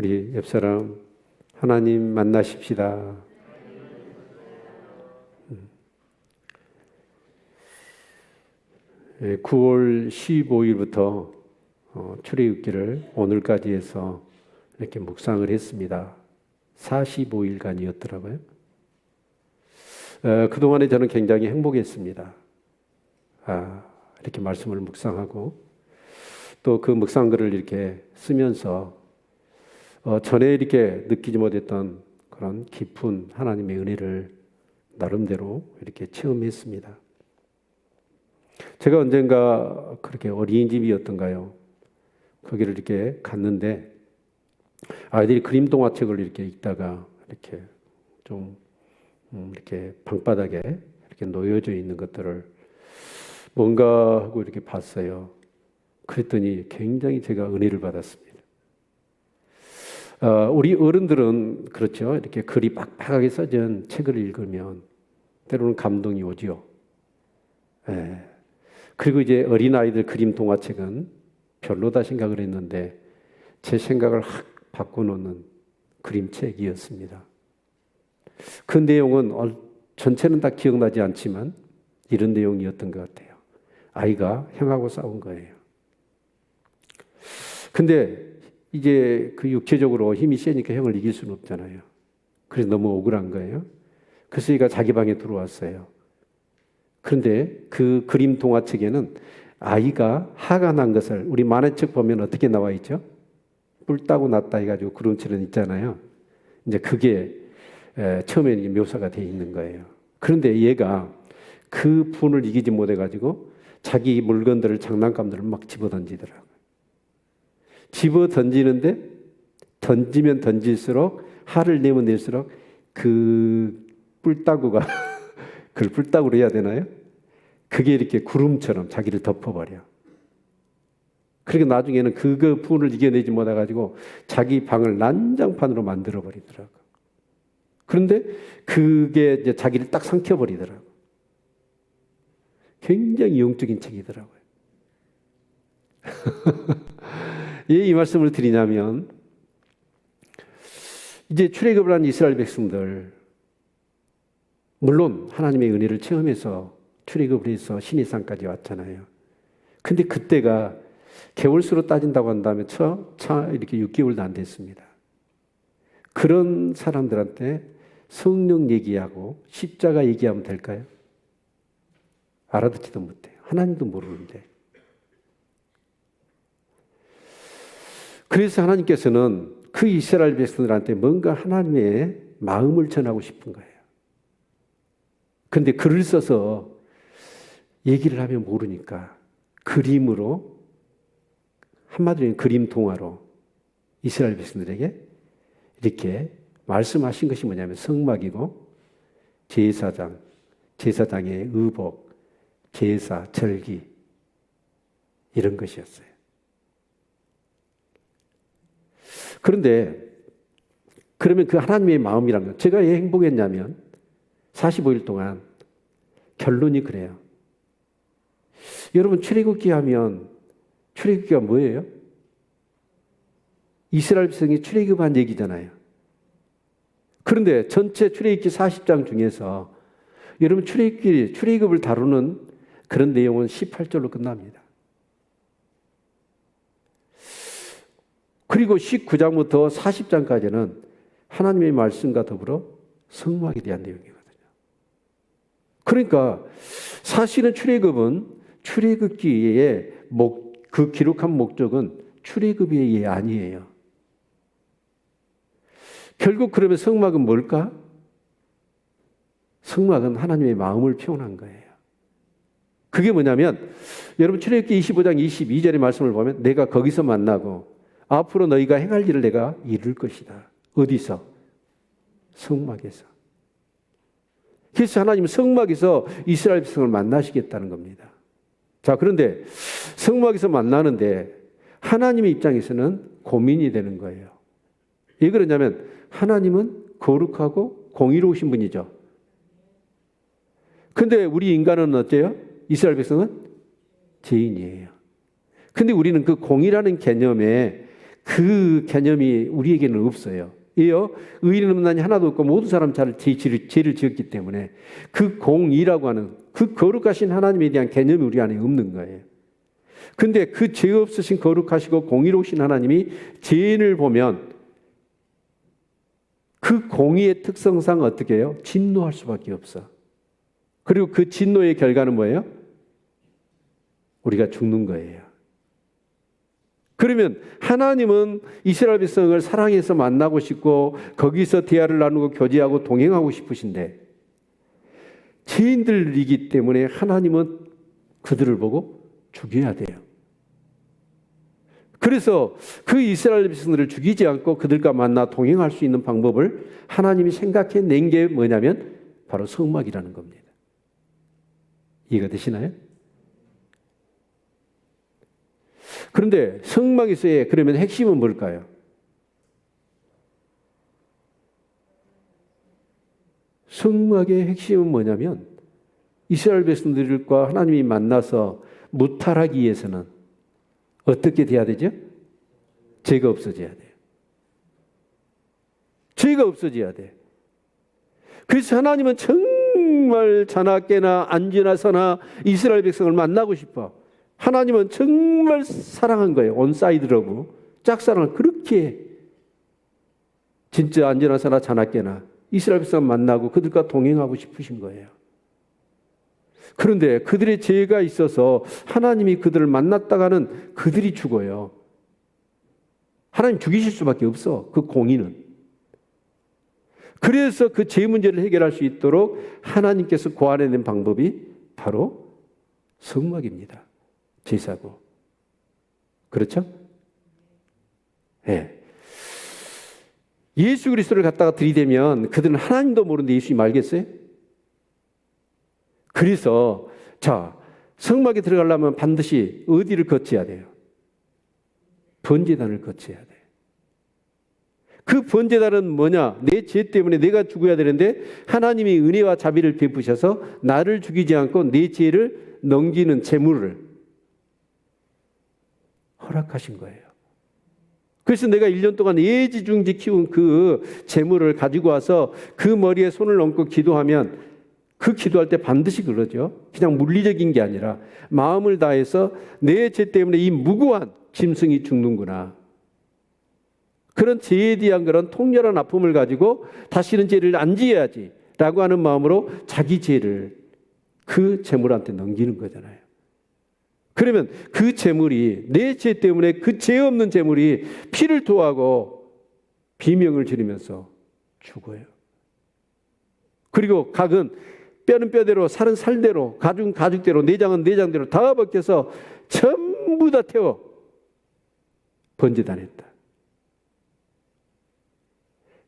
우리 옆사람 하나님 만나십시다. 9월 15일부터 출애굽기를 오늘까지 해서 이렇게 묵상을 했습니다. 45일간이었더라고요. 그동안에 저는 굉장히 행복했습니다. 이렇게 말씀을 묵상하고 또 그 묵상글을 이렇게 쓰면서 전에 이렇게 느끼지 못했던 그런 깊은 하나님의 은혜를 나름대로 이렇게 체험했습니다. 제가 언젠가 그렇게 어린이집이었던가요? 거기를 이렇게 갔는데 아이들이 그림 동화책을 이렇게 읽다가 이렇게 좀 이렇게 방바닥에 이렇게 놓여져 있는 것들을 뭔가 하고 이렇게 봤어요. 그랬더니 굉장히 제가 은혜를 받았습니다. 우리 어른들은 그렇죠. 이렇게 글이 빡빡하게 써진 책을 읽으면 때로는 감동이 오지요. 그리고 이제 어린아이들 그림 동화책은 별로다 생각을 했는데 제 생각을 확 바꿔놓는 그림책이었습니다. 그 내용은 전체는 다 기억나지 않지만 이런 내용이었던 것 같아요. 아이가 형하고 싸운 거예요. 근데 이제 그 육체적으로 힘이 세니까 형을 이길 수는 없잖아요. 그래서 너무 억울한 거예요. 그래서 얘가 자기 방에 들어왔어요. 그런데 그 그림 동화책에는 아이가 화가 난 것을 우리 만화책 보면 어떻게 나와 있죠? 뿔 따고 났다 해가지고 그림처럼 있잖아요. 이제 그게 처음에는 묘사가 되어 있는 거예요. 그런데 얘가 그 분을 이기지 못해가지고 자기 물건들을 장난감들을 막 집어던지더라고요. 집어던지는데 던지면 던질수록 화를 내면 낼수록 그 뿔따구가 그걸 뿔따구로 해야 되나요? 그게 이렇게 구름처럼 자기를 덮어버려. 그러니까 나중에는 그 분을 이겨내지 못해가지고 자기 방을 난장판으로 만들어버리더라고. 그런데 그게 이제 자기를 딱 삼켜버리더라고. 굉장히 영적인 책이더라고요. 왜 이 말씀을 드리냐면 이제 출애굽을 한 이스라엘 백성들 물론 하나님의 은혜를 체험해서 출애굽을 해서 시내산까지 왔잖아요. 근데 그때가 개월수로 따진다고 한다면 이렇게 6개월도 안 됐습니다. 그런 사람들한테 성령 얘기하고 십자가 얘기하면 될까요? 알아듣지도 못해요. 하나님도 모르는데. 그래서 하나님께서는 그 이스라엘 백성들한테 뭔가 하나님의 마음을 전하고 싶은 거예요. 근데 글을 써서 얘기를 하면 모르니까 그림으로, 한마디로 그림 동화로 이스라엘 백성들에게 이렇게 말씀하신 것이 뭐냐면 성막이고 제사장, 제사장의 의복, 제사, 절기 이런 것이었어요. 그런데 그러면 그 하나님의 마음이란 건 제가 왜 행복했냐면 45일 동안 결론이 그래요. 여러분 출애굽기 하면 출애굽기가 뭐예요? 이스라엘 백성이 출애굽한 얘기잖아요. 그런데 전체 출애굽기 40장 중에서 여러분 출애굽을 다루는 그런 내용은 18절로 끝납니다. 그리고 19장부터 40장까지는 하나님의 말씀과 더불어 성막에 대한 내용이거든요. 그러니까 사실은 출애굽은 출애굽기의 그 기록한 목적은 출애굽이 아니에요. 결국 그러면 성막은 뭘까? 성막은 하나님의 마음을 표현한 거예요. 그게 뭐냐면 여러분 출애굽기 25장 22절의 말씀을 보면 내가 거기서 만나고 앞으로 너희가 행할 일을 내가 이룰 것이다. 어디서? 성막에서. 그래서 하나님은 성막에서 이스라엘 백성을 만나시겠다는 겁니다. 자, 그런데 성막에서 만나는데 하나님의 입장에서는 고민이 되는 거예요. 왜 그러냐면 하나님은 거룩하고 공의로우신 분이죠. 근데 우리 인간은 어때요? 이스라엘 백성은 죄인이에요. 근데 우리는 그 공의라는 개념에 그 개념이 우리에게는 없어요. 이요 의인은 없나니 하나도 없고 모든 사람 죄를 지었기 때문에 그 공의라고 하는 그 거룩하신 하나님에 대한 개념이 우리 안에 없는 거예요. 근데 그 죄 없으신 거룩하시고 공의로우신 하나님이 죄인을 보면 그 공의의 특성상 어떻게 해요? 진노할 수밖에 없어. 그리고 그 진노의 결과는 뭐예요? 우리가 죽는 거예요. 그러면 하나님은 이스라엘 백성을 사랑해서 만나고 싶고 거기서 대화를 나누고 교제하고 동행하고 싶으신데 죄인들이기 때문에 하나님은 그들을 보고 죽여야 돼요. 그래서 그 이스라엘 백성들을 죽이지 않고 그들과 만나 동행할 수 있는 방법을 하나님이 생각해낸 게 뭐냐면 바로 성막이라는 겁니다. 이해가 되시나요? 그런데 성막에서의 그러면 핵심은 뭘까요? 성막의 핵심은 뭐냐면 이스라엘 백성들과 하나님이 만나서 무탈하기 위해서는 어떻게 돼야 되죠? 죄가 없어져야 돼요. 죄가 없어져야 돼. 그래서 하나님은 정말 자나 깨나 앉으나 서나 이스라엘 백성을 만나고 싶어. 하나님은 정말 사랑한 거예요. 온사이드러브. 짝사랑을 그렇게 진짜 앉으나 서나 자나 깨나 이스라엘 백성을 만나고 그들과 동행하고 싶으신 거예요. 그런데 그들의 죄가 있어서 하나님이 그들을 만났다가는 그들이 죽어요. 하나님 죽이실 수밖에 없어. 그 공의는. 그래서 그 죄 문제를 해결할 수 있도록 하나님께서 고안해낸 방법이 바로 성막입니다. 제사고. 그렇죠? 네. 예수 그리스도를 갖다가 들이대면 그들은 하나님도 모르는데 예수님 알겠어요? 그래서 자, 성막에 들어가려면 반드시 어디를 거쳐야 돼요? 번제단을 거쳐야 돼요. 그 번제단은 뭐냐? 내 죄 때문에 내가 죽어야 되는데 하나님이 은혜와 자비를 베푸셔서 나를 죽이지 않고 내 죄를 넘기는 제물을 허락하신 거예요. 그래서 내가 1년 동안 예지중지 키운 그 제물을 가지고 와서 그 머리에 손을 얹고 기도하면 그 기도할 때 반드시 그러죠. 그냥 물리적인 게 아니라 마음을 다해서 내 죄 때문에 이 무고한 짐승이 죽는구나. 그런 죄에 대한 그런 통렬한 아픔을 가지고 다시는 죄를 안 지어야지 라고 하는 마음으로 자기 죄를 그 제물한테 넘기는 거잖아요. 그러면 그 제물이 내 죄 때문에 그 죄 없는 제물이 피를 토하고 비명을 지르면서 죽어요. 그리고 각은 뼈는 뼈대로 살은 살대로 가죽은 가죽대로 내장은 내장대로 다 벗겨서 전부 다 태워 번제단했다.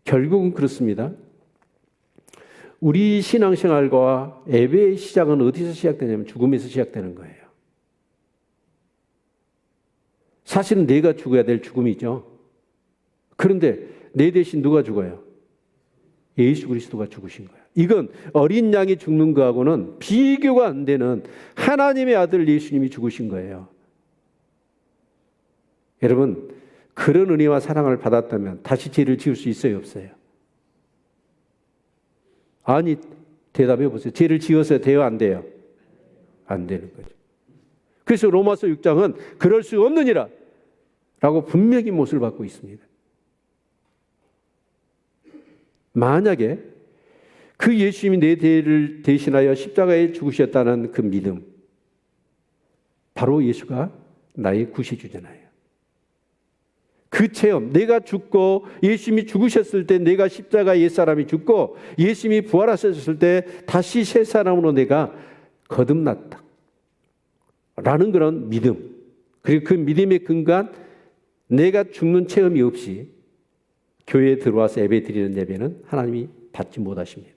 결국은 그렇습니다. 우리 신앙생활과 예배의 시작은 어디서 시작되냐면 죽음에서 시작되는 거예요. 사실은 내가 죽어야 될 죽음이죠. 그런데 내 대신 누가 죽어요? 예수 그리스도가 죽으신 거예요. 이건 어린 양이 죽는 거하고는 비교가 안 되는 하나님의 아들 예수님이 죽으신 거예요. 여러분, 그런 은혜와 사랑을 받았다면 다시 죄를 지을 수 있어요, 없어요? 아니, 대답해 보세요. 죄를 지어서 돼요, 안 돼요? 안 되는 거죠. 그래서 로마서 6장은 그럴 수 없느니라 라고 분명히 못을 받고 있습니다. 만약에 그 예수님이 내 죄를 대신하여 십자가에 죽으셨다는 그 믿음, 바로 예수가 나의 구세주잖아요. 그 체험, 내가 죽고 예수님이 죽으셨을 때 내가 십자가 옛사람이 죽고 예수님이 부활하셨을 때 다시 새 사람으로 내가 거듭났다 라는 그런 믿음, 그리고 그 믿음의 근간, 내가 죽는 체험이 없이 교회에 들어와서 예배 드리는 예배는 하나님이 받지 못하십니다.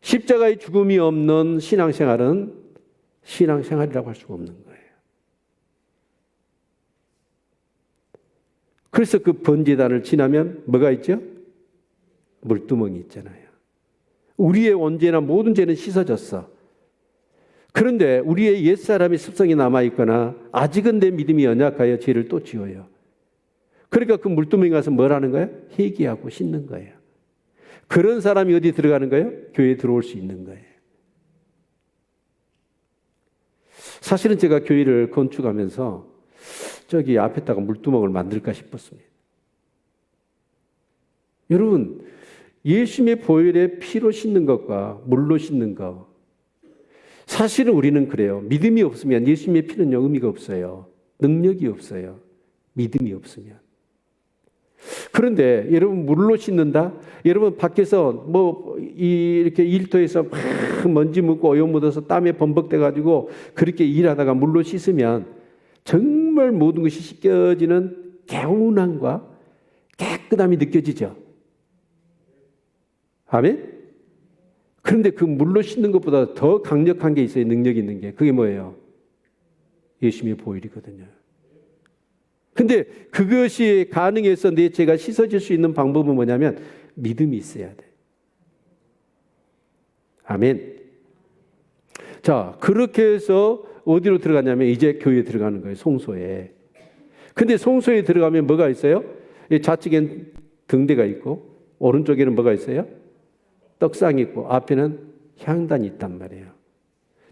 십자가의 죽음이 없는 신앙생활은 신앙생활이라고 할 수가 없는 거예요. 그래서 그 번제단을 지나면 뭐가 있죠? 물두멍이 있잖아요. 우리의 원죄나 모든 죄는 씻어졌어. 그런데 우리의 옛사람의 습성이 남아있거나 아직은 내 믿음이 연약하여 죄를 또 지어요. 그러니까 그 물두멍에 가서 뭘 하는 거예요? 회개하고 씻는 거예요. 그런 사람이 어디 들어가는 거예요? 교회에 들어올 수 있는 거예요. 사실은 제가 교회를 건축하면서 저기 앞에다가 물두멍을 만들까 싶었습니다. 여러분, 예수님의 보혈에 피로 씻는 것과 물로 씻는 것, 사실은 우리는 그래요. 믿음이 없으면 예수님의 피는요, 의미가 없어요. 능력이 없어요. 믿음이 없으면. 그런데 여러분, 물로 씻는다? 여러분, 밖에서 이렇게 일터에서 막 먼지 묻고 오염 묻어서 땀에 범벅돼가지고 그렇게 일하다가 물로 씻으면 정말 모든 것이 씻겨지는 개운함과 깨끗함이 느껴지죠. 아멘? 그런데 그 물로 씻는 것보다 더 강력한 게 있어요. 능력 있는 게. 그게 뭐예요? 예수님의 보혈이거든요. 근데 그것이 가능해서 내 죄가 씻어질 수 있는 방법은 뭐냐면 믿음이 있어야 돼. 아멘. 자, 그렇게 해서 어디로 들어가냐면 이제 교회에 들어가는 거예요. 송소에. 근데 송소에 들어가면 뭐가 있어요? 좌측엔 등대가 있고 오른쪽에는 뭐가 있어요? 떡상이 있고 앞에는 향단이 있단 말이에요.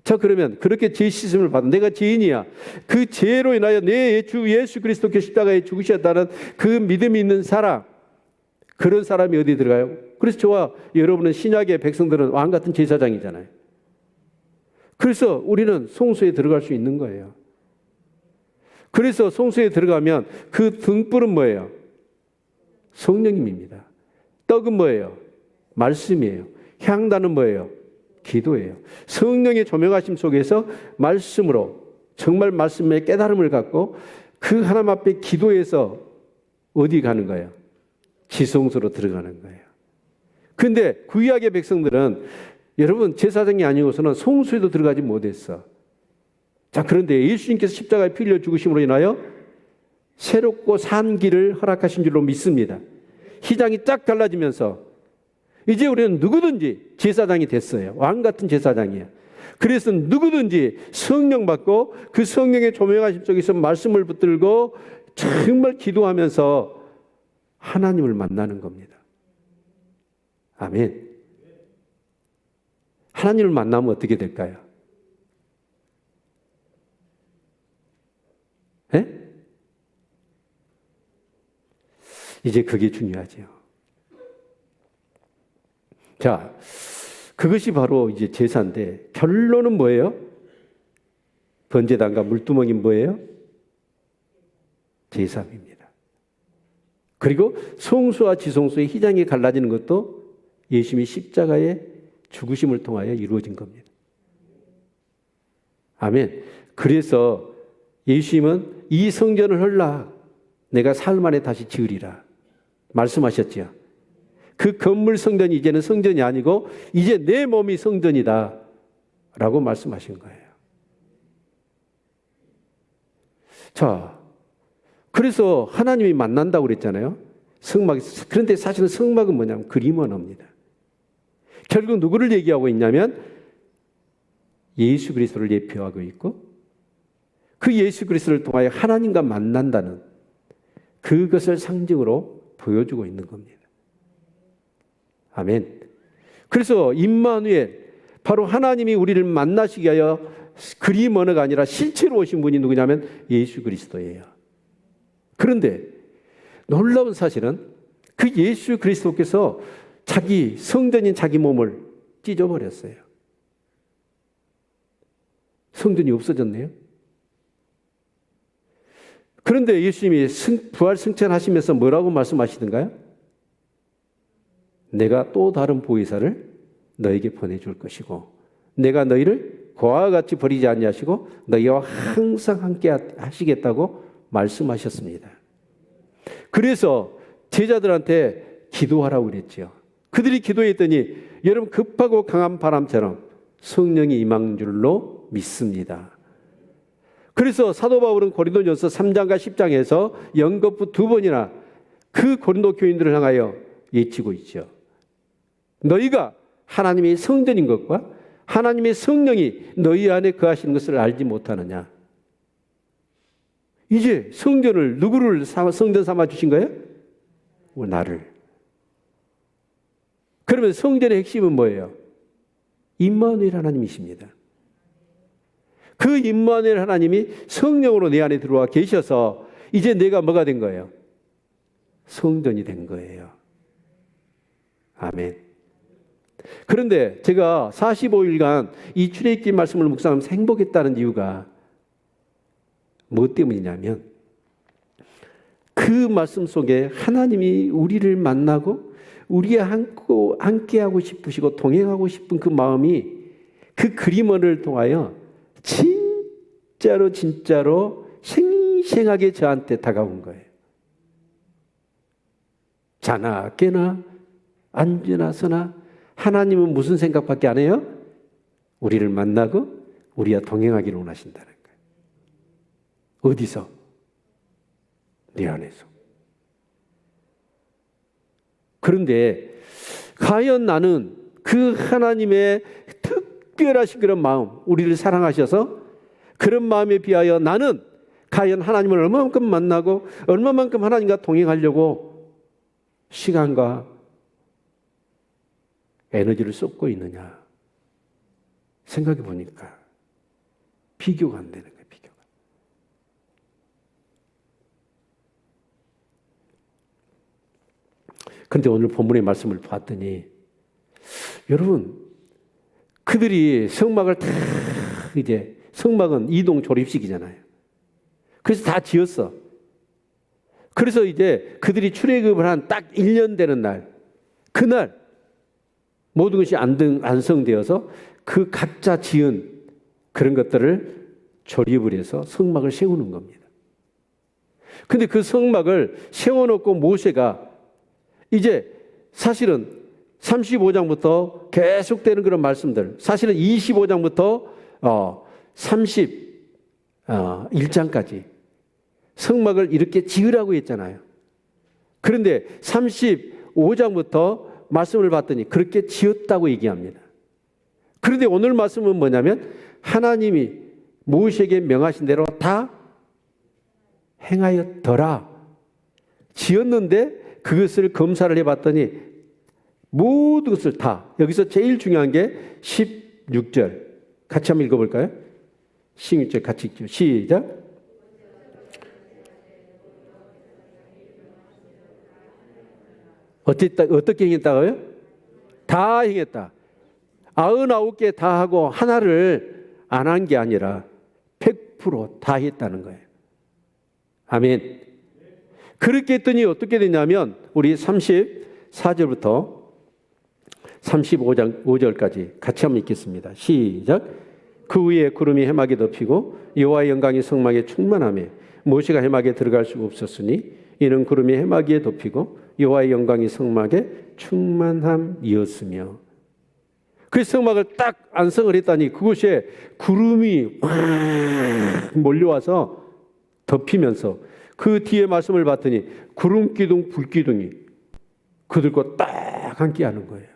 자, 그러면 그렇게 죄 씻음을 받은 내가 죄인이야. 그 죄로 인하여 내 주 예수 그리스도께 십자가에 죽으셨다는 그 믿음이 있는 사람, 그런 사람이 어디 들어가요? 그래서 저와 여러분은 신약의 백성들은 왕 같은 제사장이잖아요. 그래서 우리는 송수에 들어갈 수 있는 거예요. 그래서 송수에 들어가면 그 등불은 뭐예요? 성령님입니다. 떡은 뭐예요? 말씀이에요. 향단은 뭐예요? 기도예요. 성령의 조명하심 속에서 말씀으로 정말 말씀의 깨달음을 갖고 그 하나님 앞에 기도해서 어디 가는 거예요? 지성소로 들어가는 거예요. 그런데 구약의 백성들은 여러분 제사장이 아니고서는 송수에도 들어가지 못했어. 자, 그런데 예수님께서 십자가에 피 흘려 죽으심으로 인하여 새롭고 산 길을 허락하신 줄로 믿습니다. 휘장이 쫙 갈라지면서 이제 우리는 누구든지 제사장이 됐어요. 왕 같은 제사장이에요. 그래서 누구든지 성령 받고 그 성령의 조명하심 속에서 말씀을 붙들고 정말 기도하면서 하나님을 만나는 겁니다. 아멘. 하나님을 만나면 어떻게 될까요? 네? 이제 그게 중요하죠. 자, 그것이 바로 이제 제사인데 결론은 뭐예요? 번제단과 물두멍이 뭐예요? 제사입니다. 그리고 송수와 지송수의 휘장이 갈라지는 것도 예수님이 십자가의 죽으심을 통하여 이루어진 겁니다. 아멘. 그래서 예수님은 이 성전을 헐라 내가 사흘 만에 다시 지으리라 말씀하셨죠. 그 건물 성전이 이제는 성전이 아니고 이제 내 몸이 성전이다 라고 말씀하신 거예요. 자, 그래서 하나님이 만난다고 그랬잖아요. 성막. 그런데 사실은 성막은 뭐냐면 그림 언어입니다. 결국 누구를 얘기하고 있냐면 예수 그리스도를 예표하고 있고 그 예수 그리스도를 통하여 하나님과 만난다는 그것을 상징으로 보여주고 있는 겁니다. 아멘. 그래서 임마누엘, 바로 하나님이 우리를 만나시게 하여 그림 언어가 아니라 실제로 오신 분이 누구냐면 예수 그리스도예요. 그런데 놀라운 사실은 그 예수 그리스도께서 자기 성전인 자기 몸을 찢어버렸어요. 성전이 없어졌네요. 그런데 예수님이 부활 승천하시면서 뭐라고 말씀하시던가요? 내가 또 다른 보혜사를 너에게 보내줄 것이고 내가 너희를 고아와 같이 버리지 아니하시고 너희와 항상 함께 하시겠다고 말씀하셨습니다. 그래서 제자들한테 기도하라고 그랬죠. 그들이 기도했더니 여러분 급하고 강한 바람처럼 성령이 임한 줄로 믿습니다. 그래서 사도 바울은 고린도전서 3장과 10장에서 연거푸 2번이나 그 고린도 교인들을 향하여 외치고 있죠. 너희가 하나님의 성전인 것과 하나님의 성령이 너희 안에 거하시는 것을 알지 못하느냐? 이제 성전을 누구를 성전 삼아 주신 거예요? 나를. 그러면 성전의 핵심은 뭐예요? 임마누엘 하나님이십니다. 그 임마누엘 하나님이 성령으로 내 안에 들어와 계셔서 이제 내가 뭐가 된 거예요? 성전이 된 거예요. 아멘. 그런데 제가 45일간 이 출애굽기 말씀을 묵상하면서 행복했다는 이유가 뭐 때문이냐면 그 말씀 속에 하나님이 우리를 만나고 우리와 함께하고 싶으시고 동행하고 싶은 그 마음이 그 그림을 통하여 진짜로 생생하게 저한테 다가온 거예요. 자나 깨나 앉으나 서나 하나님은 무슨 생각밖에 안 해요? 우리를 만나고 우리와 동행하기를 원하신다는 거예요. 어디서? 내 안에서. 그런데 과연 나는 그 하나님의 특별하신 그런 마음, 우리를 사랑하셔서 그런 마음에 비하여 나는 과연 하나님을 얼마만큼 만나고 얼마만큼 하나님과 동행하려고 시간과 에너지를 쏟고 있느냐 생각해 보니까 비교가 안 되는 거예요. 비교가. 그런데 오늘 본문의 말씀을 봤더니 여러분 그들이 성막을 다 이제 성막은 이동 조립식이잖아요. 그래서 다 지었어. 그래서 이제 그들이 출애굽을 한 딱 1년 되는 날 그날 모든 것이 안성되어서 그 각자 지은 그런 것들을 조립을 해서 성막을 세우는 겁니다. 근데 그 성막을 세워놓고 모세가 이제 사실은 35장부터 계속되는 그런 말씀들, 사실은 25장부터 31장까지 성막을 이렇게 지으라고 했잖아요. 그런데 35장부터 말씀을 봤더니 그렇게 지었다고 얘기합니다. 그런데 오늘 말씀은 뭐냐면 하나님이 모세에게 명하신 대로 다 행하였더라. 지었는데 그것을 검사를 해봤더니 모든 것을 다, 여기서 제일 중요한 게 16절 같이 한번 읽어볼까요? 16절 같이 읽죠. 시작. 어떻게 행했다고요? 다 행했다. 99개 다 하고 하나를 안 한 게 아니라 100% 다 했다는 거예요. 아멘. 그렇게 했더니 어떻게 되냐면 우리 34절부터 35장 5절까지 같이 한번 읽겠습니다. 시작. 그 위에 구름이 해막에 덮이고 여호와의 영광이 성막에 충만하며 모세가 해막에 들어갈 수가 없었으니 이는 구름이 해막에 덮이고 여호와의 영광이 성막에 충만함이었으며 그래서 성막을 딱 안성을 했다니 그곳에 구름이 몰려와서 덮이면서 그 뒤에 말씀을 봤더니 구름 기둥 불 기둥이 그들과 딱 함께 하는 거예요.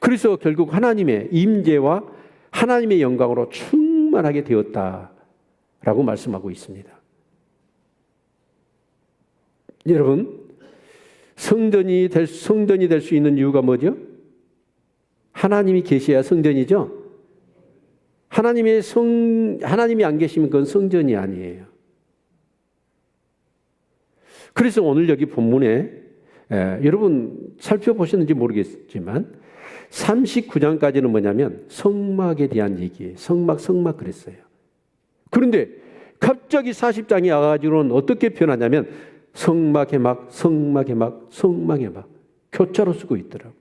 그래서 결국 하나님의 임재와 하나님의 영광으로 충만하게 되었다라고 말씀하고 있습니다. 여러분, 성전이 될 수 있는 이유가 뭐죠? 하나님이 계셔야 성전이죠. 하나님이 안 계시면 그건 성전이 아니에요. 그래서 오늘 여기 본문에 여러분 살펴보셨는지 모르겠지만 39장까지는 뭐냐면 성막에 대한 얘기예요. 성막 그랬어요. 그런데 갑자기 40장이 와가지고는 어떻게 표현하냐면 성막의 막 교차로 쓰고 있더라고요.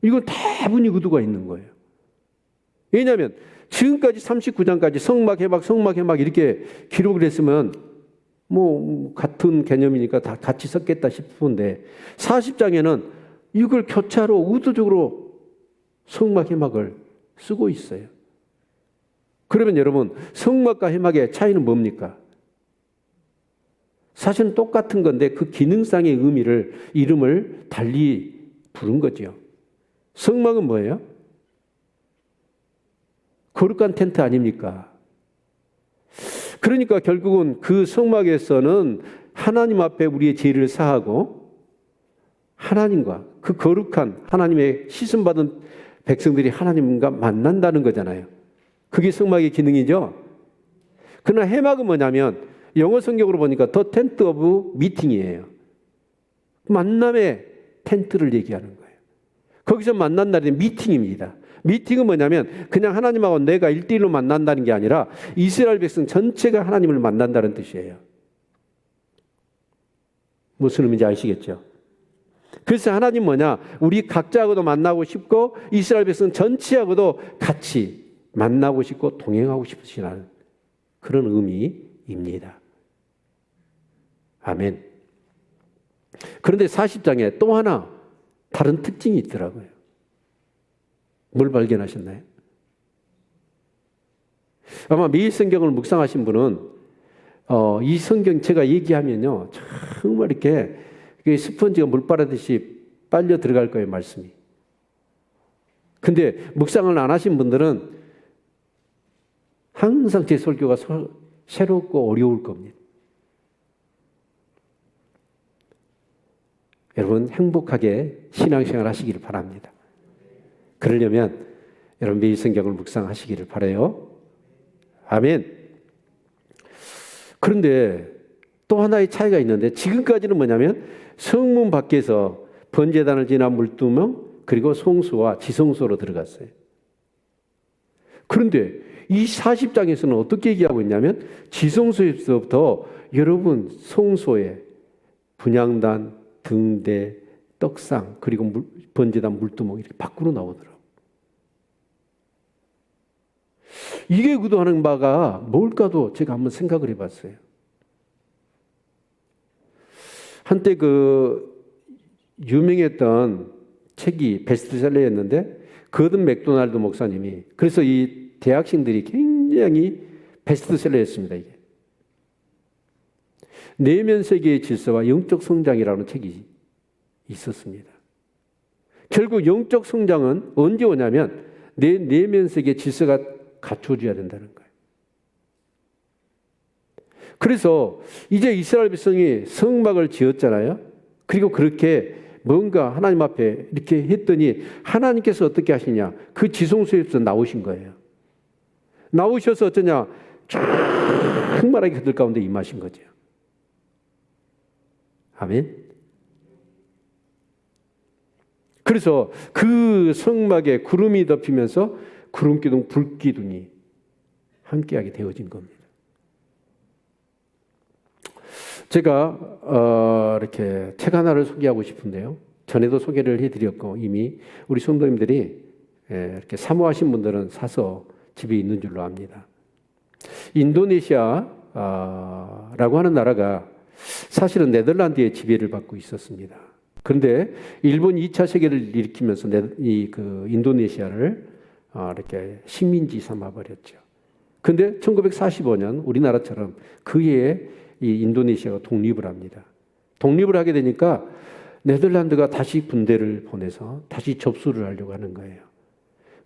이건 다분히 의도가 있는 거예요. 왜냐하면 지금까지 39장까지 성막 해막 이렇게 기록을 했으면 뭐 같은 개념이니까 다 같이 썼겠다 싶은데 40장에는 이걸 교차로 의도적으로 성막 해막을 쓰고 있어요. 그러면 여러분 성막과 해막의 차이는 뭡니까? 사실은 똑같은 건데 그 기능상의 이름을 달리 부른 거죠. 성막은 뭐예요? 거룩한 텐트 아닙니까? 그러니까 결국은 그 성막에서는 하나님 앞에 우리의 죄를 사하고 하나님과 그 거룩한 하나님의 씻음받은 백성들이 하나님과 만난다는 거잖아요. 그게 성막의 기능이죠. 그러나 회막은 뭐냐면 영어 성경으로 보니까 더 텐트 오브 미팅이에요. 만남의 텐트를 얘기하는 거예요. 거기서 만난 날이 미팅입니다. 미팅은 뭐냐면 그냥 하나님하고 내가 1대1로 만난다는 게 아니라 이스라엘 백성 전체가 하나님을 만난다는 뜻이에요. 무슨 의미인지 아시겠죠? 그래서 하나님 뭐냐? 우리 각자하고도 만나고 싶고 이스라엘 백성 전체하고도 같이 만나고 싶고 동행하고 싶으시라는 그런 의미입니다. 아멘. 그런데 40장에 또 하나 다른 특징이 있더라고요. 뭘 발견하셨나요? 아마 매일 성경을 묵상하신 분은 이 성경 제가 얘기하면요 정말 이렇게 스펀지가 물 빨아듯이 빨려 들어갈 거예요, 말씀이. 근데 묵상을 안 하신 분들은 항상 제 설교가 새롭고 어려울 겁니다. 여러분 행복하게 신앙생활 하시기를 바랍니다. 그러려면 여러분 매일 성경을 묵상하시기를 바라요. 아멘. 그런데 또 하나의 차이가 있는데 지금까지는 뭐냐면 성문 밖에서 번제단을 지난 물두멍 그리고 송수와 지성소로 들어갔어요. 그런데 이 40장에서는 어떻게 얘기하고 있냐면 지성소에서부터 여러분 송소에 분향단, 등대, 떡상 그리고 번제단 물두멍 이렇게 밖으로 나오더라고요. 이게 의도하는 바가 뭘까도 제가 한번 생각을 해봤어요. 한때 그 유명했던 책이 베스트셀러였는데 거든 맥도날드 목사님이 그래서 이 대학생들이 굉장히 베스트셀러였습니다. 이게 내면 세계의 질서와 영적 성장이라는 책이 있었습니다. 결국 영적 성장은 언제 오냐면 내 내면 세계의 질서가 갖춰져야 된다는 거예요. 그래서 이제 이스라엘 백성이 성막을 지었잖아요. 그리고 그렇게 뭔가 하나님 앞에 이렇게 했더니 하나님께서 어떻게 하시냐? 그 지성소에서 나오신 거예요. 나오셔서 어쩌냐? 충만하게 그들 가운데 임하신 거죠. 아멘. 그래서 그 성막에 구름이 덮이면서 구름기둥, 불기둥이 함께하게 되어진 겁니다. 제가 이렇게 책 하나를 소개하고 싶은데요. 전에도 소개를 해드렸고 이미 우리 성도님들이 이렇게 사모하신 분들은 사서 집에 있는 줄로 압니다. 인도네시아라고 하는 나라가 사실은 네덜란드의 지배를 받고 있었습니다. 그런데 일본 2차 세계를 일으키면서 그 인도네시아를 이렇게 식민지 삼아버렸죠. 그런데 1945년 우리나라처럼 그 해에 이 인도네시아가 독립을 합니다. 독립을 하게 되니까 네덜란드가 다시 군대를 보내서 다시 접수를 하려고 하는 거예요.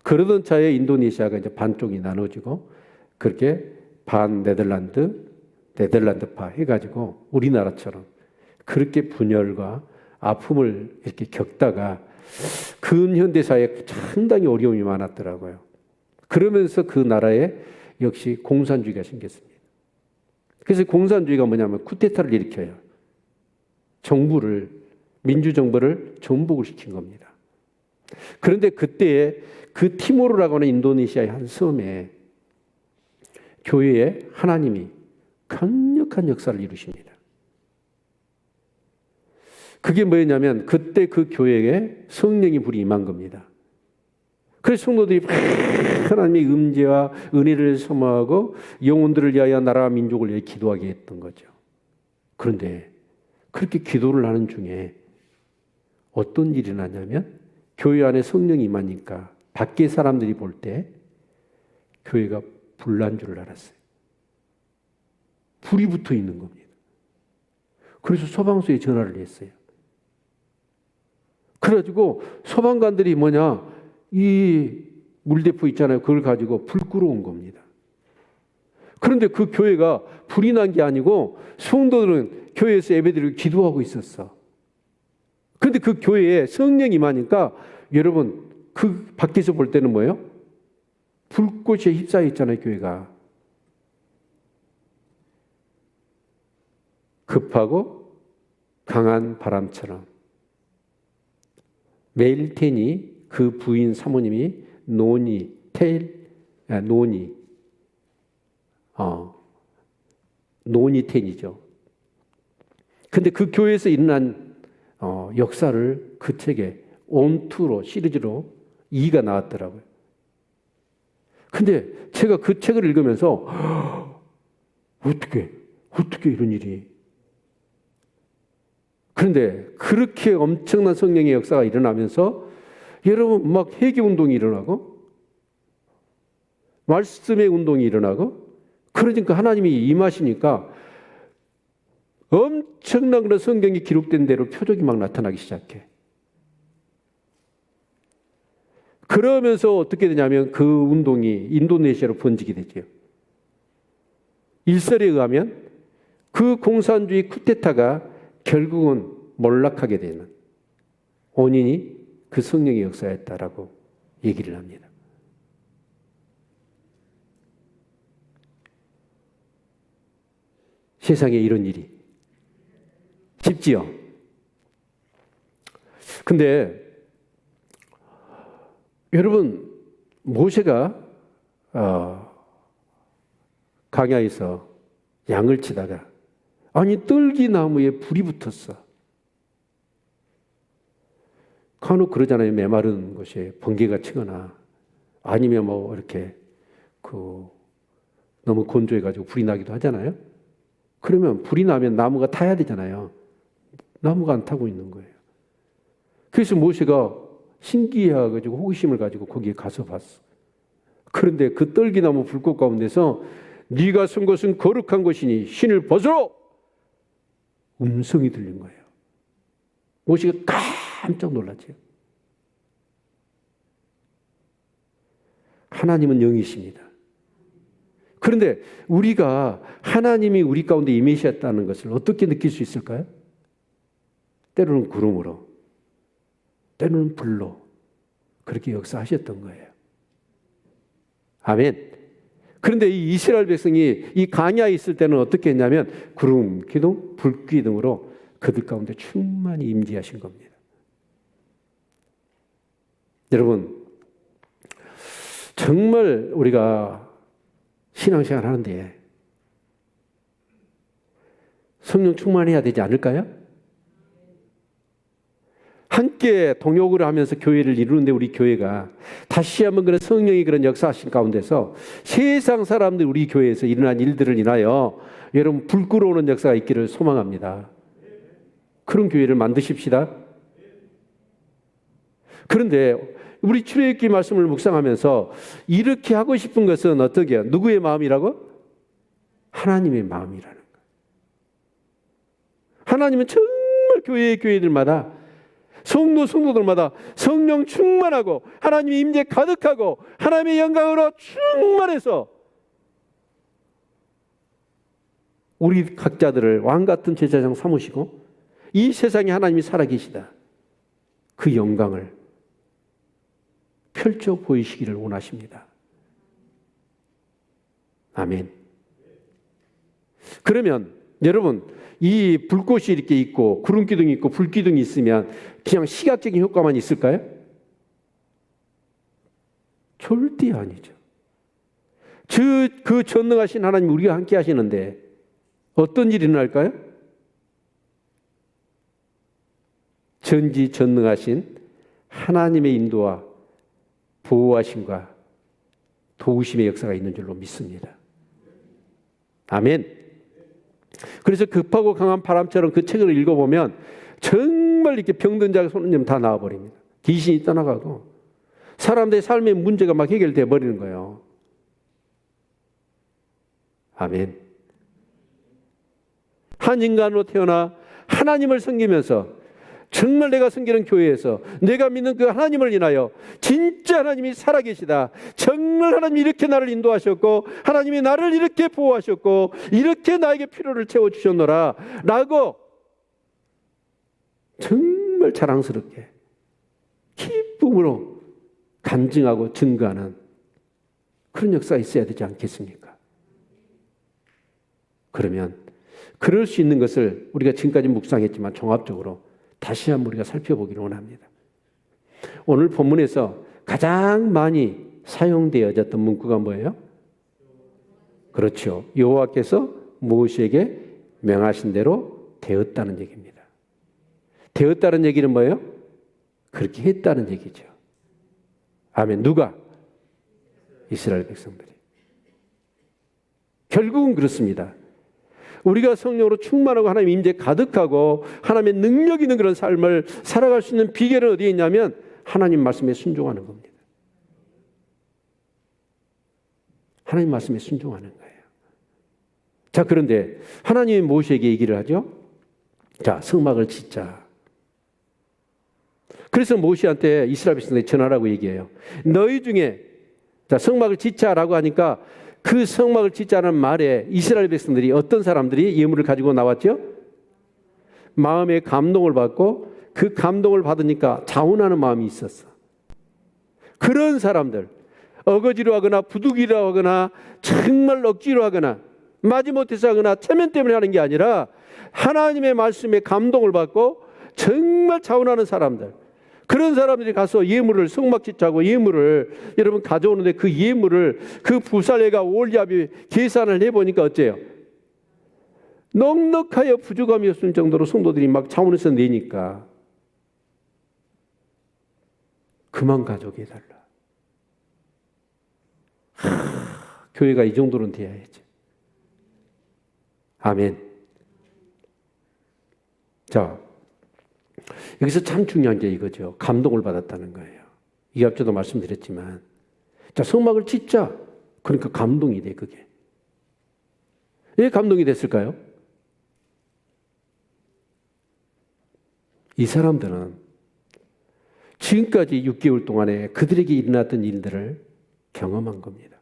그러던 차에 인도네시아가 이제 반쪽이 나눠지고 그렇게 반 네덜란드파 해가지고 우리나라처럼 그렇게 분열과 아픔을 이렇게 겪다가 근현대사에 상당히 어려움이 많았더라고요. 그러면서 그 나라에 역시 공산주의가 생겼습니다. 그래서 공산주의가 뭐냐면 쿠데타를 일으켜요. 민주정부를 전복을 시킨 겁니다. 그런데 그때에 그 티모르라고 하는 인도네시아의 한 섬에 교회에 하나님이 강력한 역사를 이루십니다. 그게 뭐였냐면 그때 그 교회에 성령이 불이 임한 겁니다. 그래서 성도들이 하나님의 음재와 은혜를 소망하고 영혼들을 위하여 나라와 민족을 위해 기도하게 했던 거죠. 그런데 그렇게 기도를 하는 중에 어떤 일이 나냐면 교회 안에 성령이 임하니까 밖에 사람들이 볼 때 교회가 불난 줄을 알았어요. 불이 붙어 있는 겁니다. 그래서 소방서에 전화를 했어요. 그래가지고 소방관들이 뭐냐, 이 물대포 있잖아요. 그걸 가지고 불 끌어온 겁니다. 그런데 그 교회가 불이 난 게 아니고 성도들은 교회에서 예배드리고 기도하고 있었어. 그런데 그 교회에 성령이 임하니까 여러분 그 밖에서 볼 때는 뭐예요? 불꽃에 휩싸여 있잖아요, 교회가. 급하고 강한 바람처럼. 메일텐이 그 부인 사모님이 노니텐이죠. 근데 그 교회에서 일어난 역사를 그 책에 온투로 시리즈로 2가 나왔더라고요. 근데 제가 그 책을 읽으면서 어떻게 이런 일이. 그런데 그렇게 엄청난 성령의 역사가 일어나면서 여러분 막 회개운동이 일어나고 말씀의 운동이 일어나고 그러니까 하나님이 임하시니까 엄청난 그런 성경이 기록된 대로 표적이 막 나타나기 시작해. 그러면서 어떻게 되냐면 그 운동이 인도네시아로 번지게 되죠. 일설에 의하면 그 공산주의 쿠데타가 결국은 몰락하게 되는 원인이 그 성령의 역사였다라고 얘기를 합니다. 세상에 이런 일이 쉽지요. 근데 여러분 모세가 강야에서 양을 치다가 아니 떨기나무에 불이 붙었어. 간혹 그러잖아요. 메마른 곳에 번개가 치거나 아니면 뭐 이렇게 너무 건조해가지고 불이 나기도 하잖아요. 그러면 불이 나면 나무가 타야 되잖아요. 나무가 안 타고 있는 거예요. 그래서 모세가 신기해가지고 호기심을 가지고 거기에 가서 봤어. 그런데 그 떨기나무 불꽃 가운데서 네가 선 곳은 거룩한 곳이니 신을 벗으라! 음성이 들린 거예요. 모세가 깜짝 놀랐죠. 하나님은 영이십니다. 그런데 우리가 하나님이 우리 가운데 임하셨다는 것을 어떻게 느낄 수 있을까요? 때로는 구름으로, 때로는 불로 그렇게 역사하셨던 거예요. 아멘. 그런데 이 이스라엘 백성이 이 광야에 있을 때는 어떻게 했냐면 구름 기둥, 불 기둥으로 그들 가운데 충만히 임재하신 겁니다. 여러분 정말 우리가 신앙생활 하는데 성령 충만해야 되지 않을까요? 함께 동역을 하면서 교회를 이루는데 우리 교회가 다시 한번 그런 성령이 그런 역사하신 가운데서 세상 사람들 우리 교회에서 일어난 일들을 인하여 여러분 불 끌어오는 역사가 있기를 소망합니다. 그런 교회를 만드십시다. 그런데 우리 출애굽기 말씀을 묵상하면서 이렇게 하고 싶은 것은 어떻게 해요? 누구의 마음이라고? 하나님의 마음이라는 거예요. 하나님은 정말 교회들마다 성도들마다 성령 충만하고 하나님의 임재 가득하고 하나님의 영광으로 충만해서 우리 각자들을 왕같은 제사장 삼으시고 이 세상에 하나님이 살아계시다. 그 영광을 펼쳐 보이시기를 원하십니다. 아멘. 그러면 여러분 이 불꽃이 이렇게 있고 구름 기둥이 있고 불 기둥이 있으면 그냥 시각적인 효과만 있을까요? 절대 아니죠. 그 전능하신 하나님 우리가 함께 하시는데 어떤 일이 일어날까요? 전지전능하신 하나님의 인도와 보호하심과 도우심의 역사가 있는 줄로 믿습니다. 아멘. 그래서 급하고 강한 바람처럼 그 책을 읽어보면 정말 이렇게 병든 자가 손님 다 나와버립니다. 귀신이 떠나가고 사람들의 삶의 문제가 막 해결되어 버리는 거예요. 아멘. 한 인간으로 태어나 하나님을 섬기면서 정말 내가 섬기는 교회에서 내가 믿는 그 하나님을 인하여 진짜 하나님이 살아계시다. 정말 하나님이 이렇게 나를 인도하셨고 하나님이 나를 이렇게 보호하셨고 이렇게 나에게 필요를 채워주셨노라 라고 정말 자랑스럽게 기쁨으로 간증하고 증거하는 그런 역사가 있어야 되지 않겠습니까? 그러면 그럴 수 있는 것을 우리가 지금까지 묵상했지만 종합적으로 다시 한번 우리가 살펴보기를 원합니다. 오늘 본문에서 가장 많이 사용되어졌던 문구가 뭐예요? 그렇죠. 여호와께서 모세에게 명하신 대로 되었다는 얘기입니다. 되었다는 얘기는 뭐예요? 그렇게 했다는 얘기죠. 아멘. 누가? 이스라엘 백성들이. 결국은 그렇습니다. 우리가 성령으로 충만하고 하나님 임재 가득하고 하나님의 능력 있는 그런 삶을 살아갈 수 있는 비결은 어디에 있냐면 하나님 말씀에 순종하는 겁니다. 하나님 말씀에 순종하는 거예요. 자, 그런데 하나님이 모세에게 얘기를 하죠. 자, 성막을 짓자. 그래서 모세한테 이스라엘 백성들이 전하라고 얘기해요. 너희 중에 자, 성막을 짓자라고 하니까 그 성막을 짓자는 말에 이스라엘 백성들이 어떤 사람들이 예물을 가지고 나왔죠? 마음의 감동을 받고 그 감동을 받으니까 자원하는 마음이 있었어. 그런 사람들, 어거지로 하거나 부득이로 하거나 정말 억지로 하거나 마지못해서 하거나 체면 때문에 하는 게 아니라 하나님의 말씀에 감동을 받고 정말 자원하는 사람들, 그런 사람들이 가서 예물을 성막 짓자고 예물을 여러분 가져오는데 그 예물을 그 부살레가 올리압이 계산을 해보니까 어째요? 넉넉하여 부족함이 없을 정도로 성도들이 막 자원해서 내니까 그만 가져오게 해달라. 교회가 이 정도는 돼야지. 아멘. 자, 여기서 참 중요한 게 이거죠. 감동을 받았다는 거예요. 이 앞서도 말씀드렸지만, 자, 성막을 짓자. 그러니까 감동이 돼, 그게. 왜 감동이 됐을까요? 이 사람들은 지금까지 6개월 동안에 그들에게 일어났던 일들을 경험한 겁니다.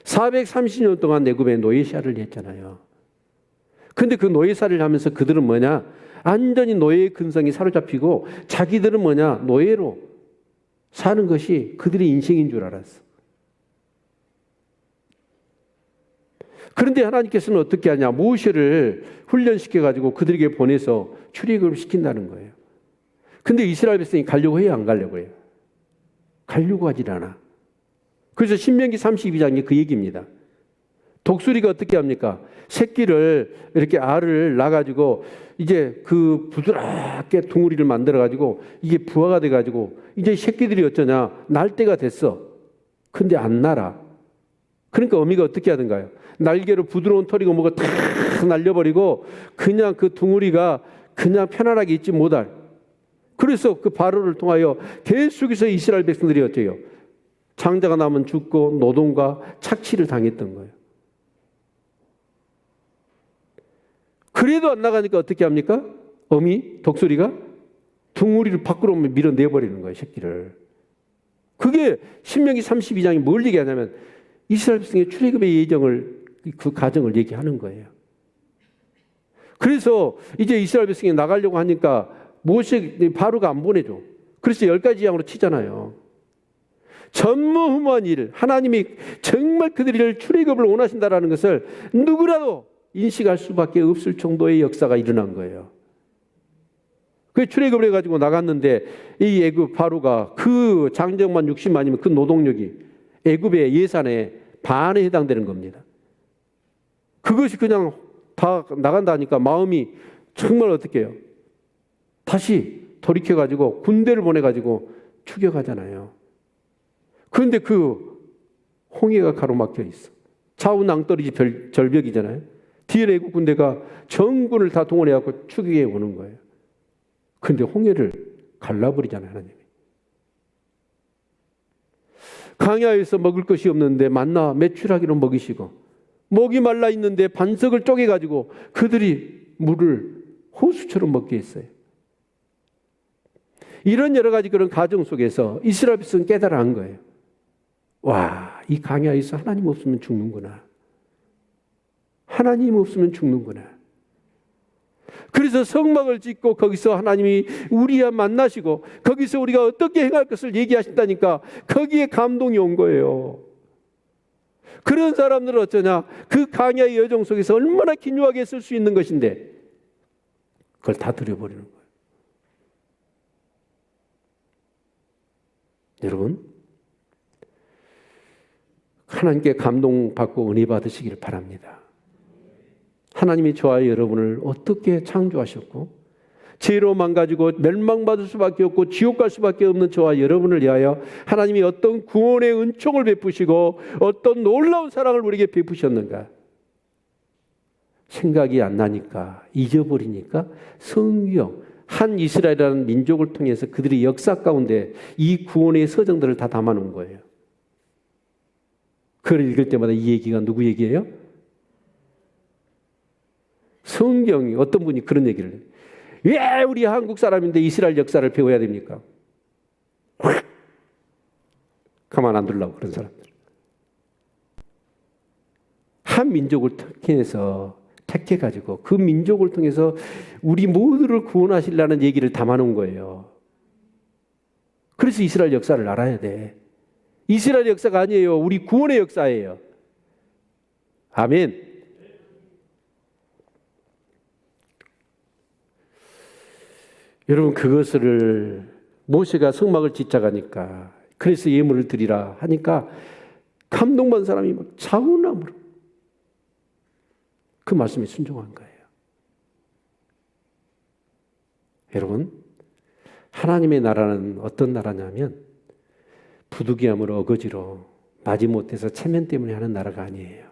430년 동안 내굽에 노예살을 했잖아요. 근데 그 노예살을 하면서 그들은 뭐냐? 완전히 노예의 근성이 사로잡히고 자기들은 뭐냐? 노예로 사는 것이 그들의 인생인 줄 알았어. 그런데 하나님께서는 어떻게 하냐? 모세를 훈련시켜가지고 그들에게 보내서 출애굽을 시킨다는 거예요. 근데 이스라엘 백성이 가려고 해요? 안 가려고 해요? 가려고 하질 않아. 그래서 신명기 32장에 그 얘기입니다. 독수리가 어떻게 합니까? 새끼를 이렇게 알을 낳아가지고 이제 그 부드럽게 둥우리를 만들어가지고 이게 부화가 돼가지고 이제 새끼들이 어쩌냐? 날 때가 됐어. 근데 안 날아. 그러니까 어미가 어떻게 하던가요? 날개로 부드러운 털이고 뭐가 탁 날려버리고 그냥 그 둥우리가 그냥 편안하게 있지 못할. 그래서 그 바로를 통하여 계속해서 이스라엘 백성들이 어때요? 장자가 나면 죽고 노동과 착취를 당했던 거예요. 그래도 안 나가니까 어떻게 합니까? 어미, 독수리가 둥우리를 밖으로 밀어내버리는 거예요, 새끼를. 그게 신명기 32장이 뭘 얘기하냐면 이스라엘 백성의 출애굽의 예정을, 그 과정을 얘기하는 거예요. 그래서 이제 이스라엘 백성이 나가려고 하니까 모세 바로가 안 보내줘. 그래서 10가지 재앙으로 치잖아요. 전무후무한 일, 하나님이 정말 그들을 출애굽을 원하신다라는 것을 누구라도 인식할 수밖에 없을 정도의 역사가 일어난 거예요. 그 출애굽을 해가지고 나갔는데 이 애굽 바로가 그 장정만 60만이면 그 노동력이 애굽의 예산의 반에 해당되는 겁니다. 그것이 그냥 다 나간다니까 마음이 정말 어떻게 해요? 다시 돌이켜가지고 군대를 보내가지고 추격하잖아요. 그런데 그 홍해가 가로막혀 있어. 좌우 낭떠러지 절벽이잖아요. 뒤에 애국 군대가 전군을 다 동원해갖고 추격해 오는 거예요. 그런데 홍해를 갈라버리잖아요, 하나님이. 광야에서 먹을 것이 없는데 만나 메추라기로 먹이시고 목이 말라 있는데 반석을 쪼개가지고 그들이 물을 호수처럼 먹게 했어요. 이런 여러 가지 그런 가정 속에서 이스라엘 백성은 깨달아 한 거예요. 와, 이 광야에서 하나님 없으면 죽는구나. 하나님 없으면 죽는구나. 그래서 성막을 짓고 거기서 하나님이 우리와 만나시고 거기서 우리가 어떻게 행할 것을 얘기하신다니까 거기에 감동이 온 거예요. 그런 사람들은 어쩌냐? 그 광야의 여정 속에서 얼마나 기묘하게 쓸 수 있는 것인데 그걸 다 들여버리는 거예요. 여러분, 하나님께 감동받고 은혜 받으시기를 바랍니다. 하나님이 저와 여러분을 어떻게 창조하셨고 죄로 망가지고 멸망받을 수밖에 없고 지옥 갈 수밖에 없는 저와 여러분을 위하여 하나님이 어떤 구원의 은총을 베푸시고 어떤 놀라운 사랑을 우리에게 베푸셨는가 생각이 안 나니까 잊어버리니까 성경 한 이스라엘이라는 민족을 통해서 그들의 역사 가운데 이 구원의 서정들을 다 담아놓은 거예요. 그걸 읽을 때마다 이 얘기가 누구 얘기예요? 성경이 어떤 분이 그런 얘기를 해요. 왜 우리 한국 사람인데 이스라엘 역사를 배워야 됩니까? 가만 안 두려고 그런 사람들. 한 민족을 택해가지고 그 민족을 통해서 우리 모두를 구원하시려는 얘기를 담아놓은 거예요. 그래서 이스라엘 역사를 알아야 돼. 이스라엘 역사가 아니에요. 우리 구원의 역사예요. 아멘. 여러분, 그것을 모세가 성막을 짓자가니까 그래서 예물을 드리라 하니까 감동받은 사람이 막 자원함으로 그 말씀에 순종한 거예요. 여러분, 하나님의 나라는 어떤 나라냐면 부득이함으로 어거지로 마지못해서 체면 때문에 하는 나라가 아니에요.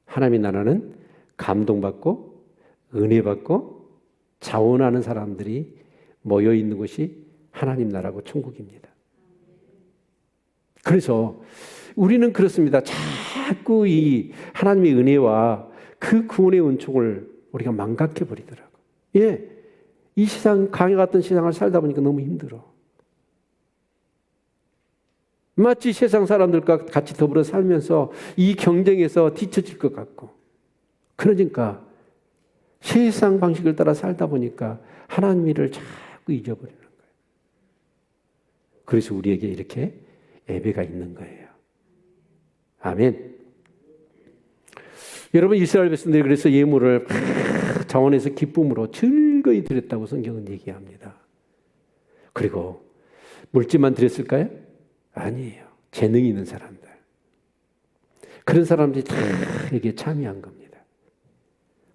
하나님의 나라는 감동받고 은혜받고 자원하는 사람들이 모여 있는 곳이 하나님 나라고 천국입니다. 그래서 우리는 그렇습니다. 자꾸 이 하나님의 은혜와 그 구원의 은총을 우리가 망각해 버리더라고. 예, 이 세상 강야 같은 세상을 살다 보니까 너무 힘들어. 마치 세상 사람들과 같이 더불어 살면서 이 경쟁에서 뒤처질 것 같고, 그러니까 세상 방식을 따라 살다 보니까 하나님 일을 자꾸 잊어버리는 거예요. 그래서 우리에게 이렇게 예배가 있는 거예요. 아멘. 여러분, 이스라엘 백성들이 그래서 예물을 자원해서 기쁨으로 즐거이 드렸다고 성경은 얘기합니다. 그리고 물질만 드렸을까요? 아니에요. 재능이 있는 사람들. 그런 사람들이 다 여기에 참여한 겁니다.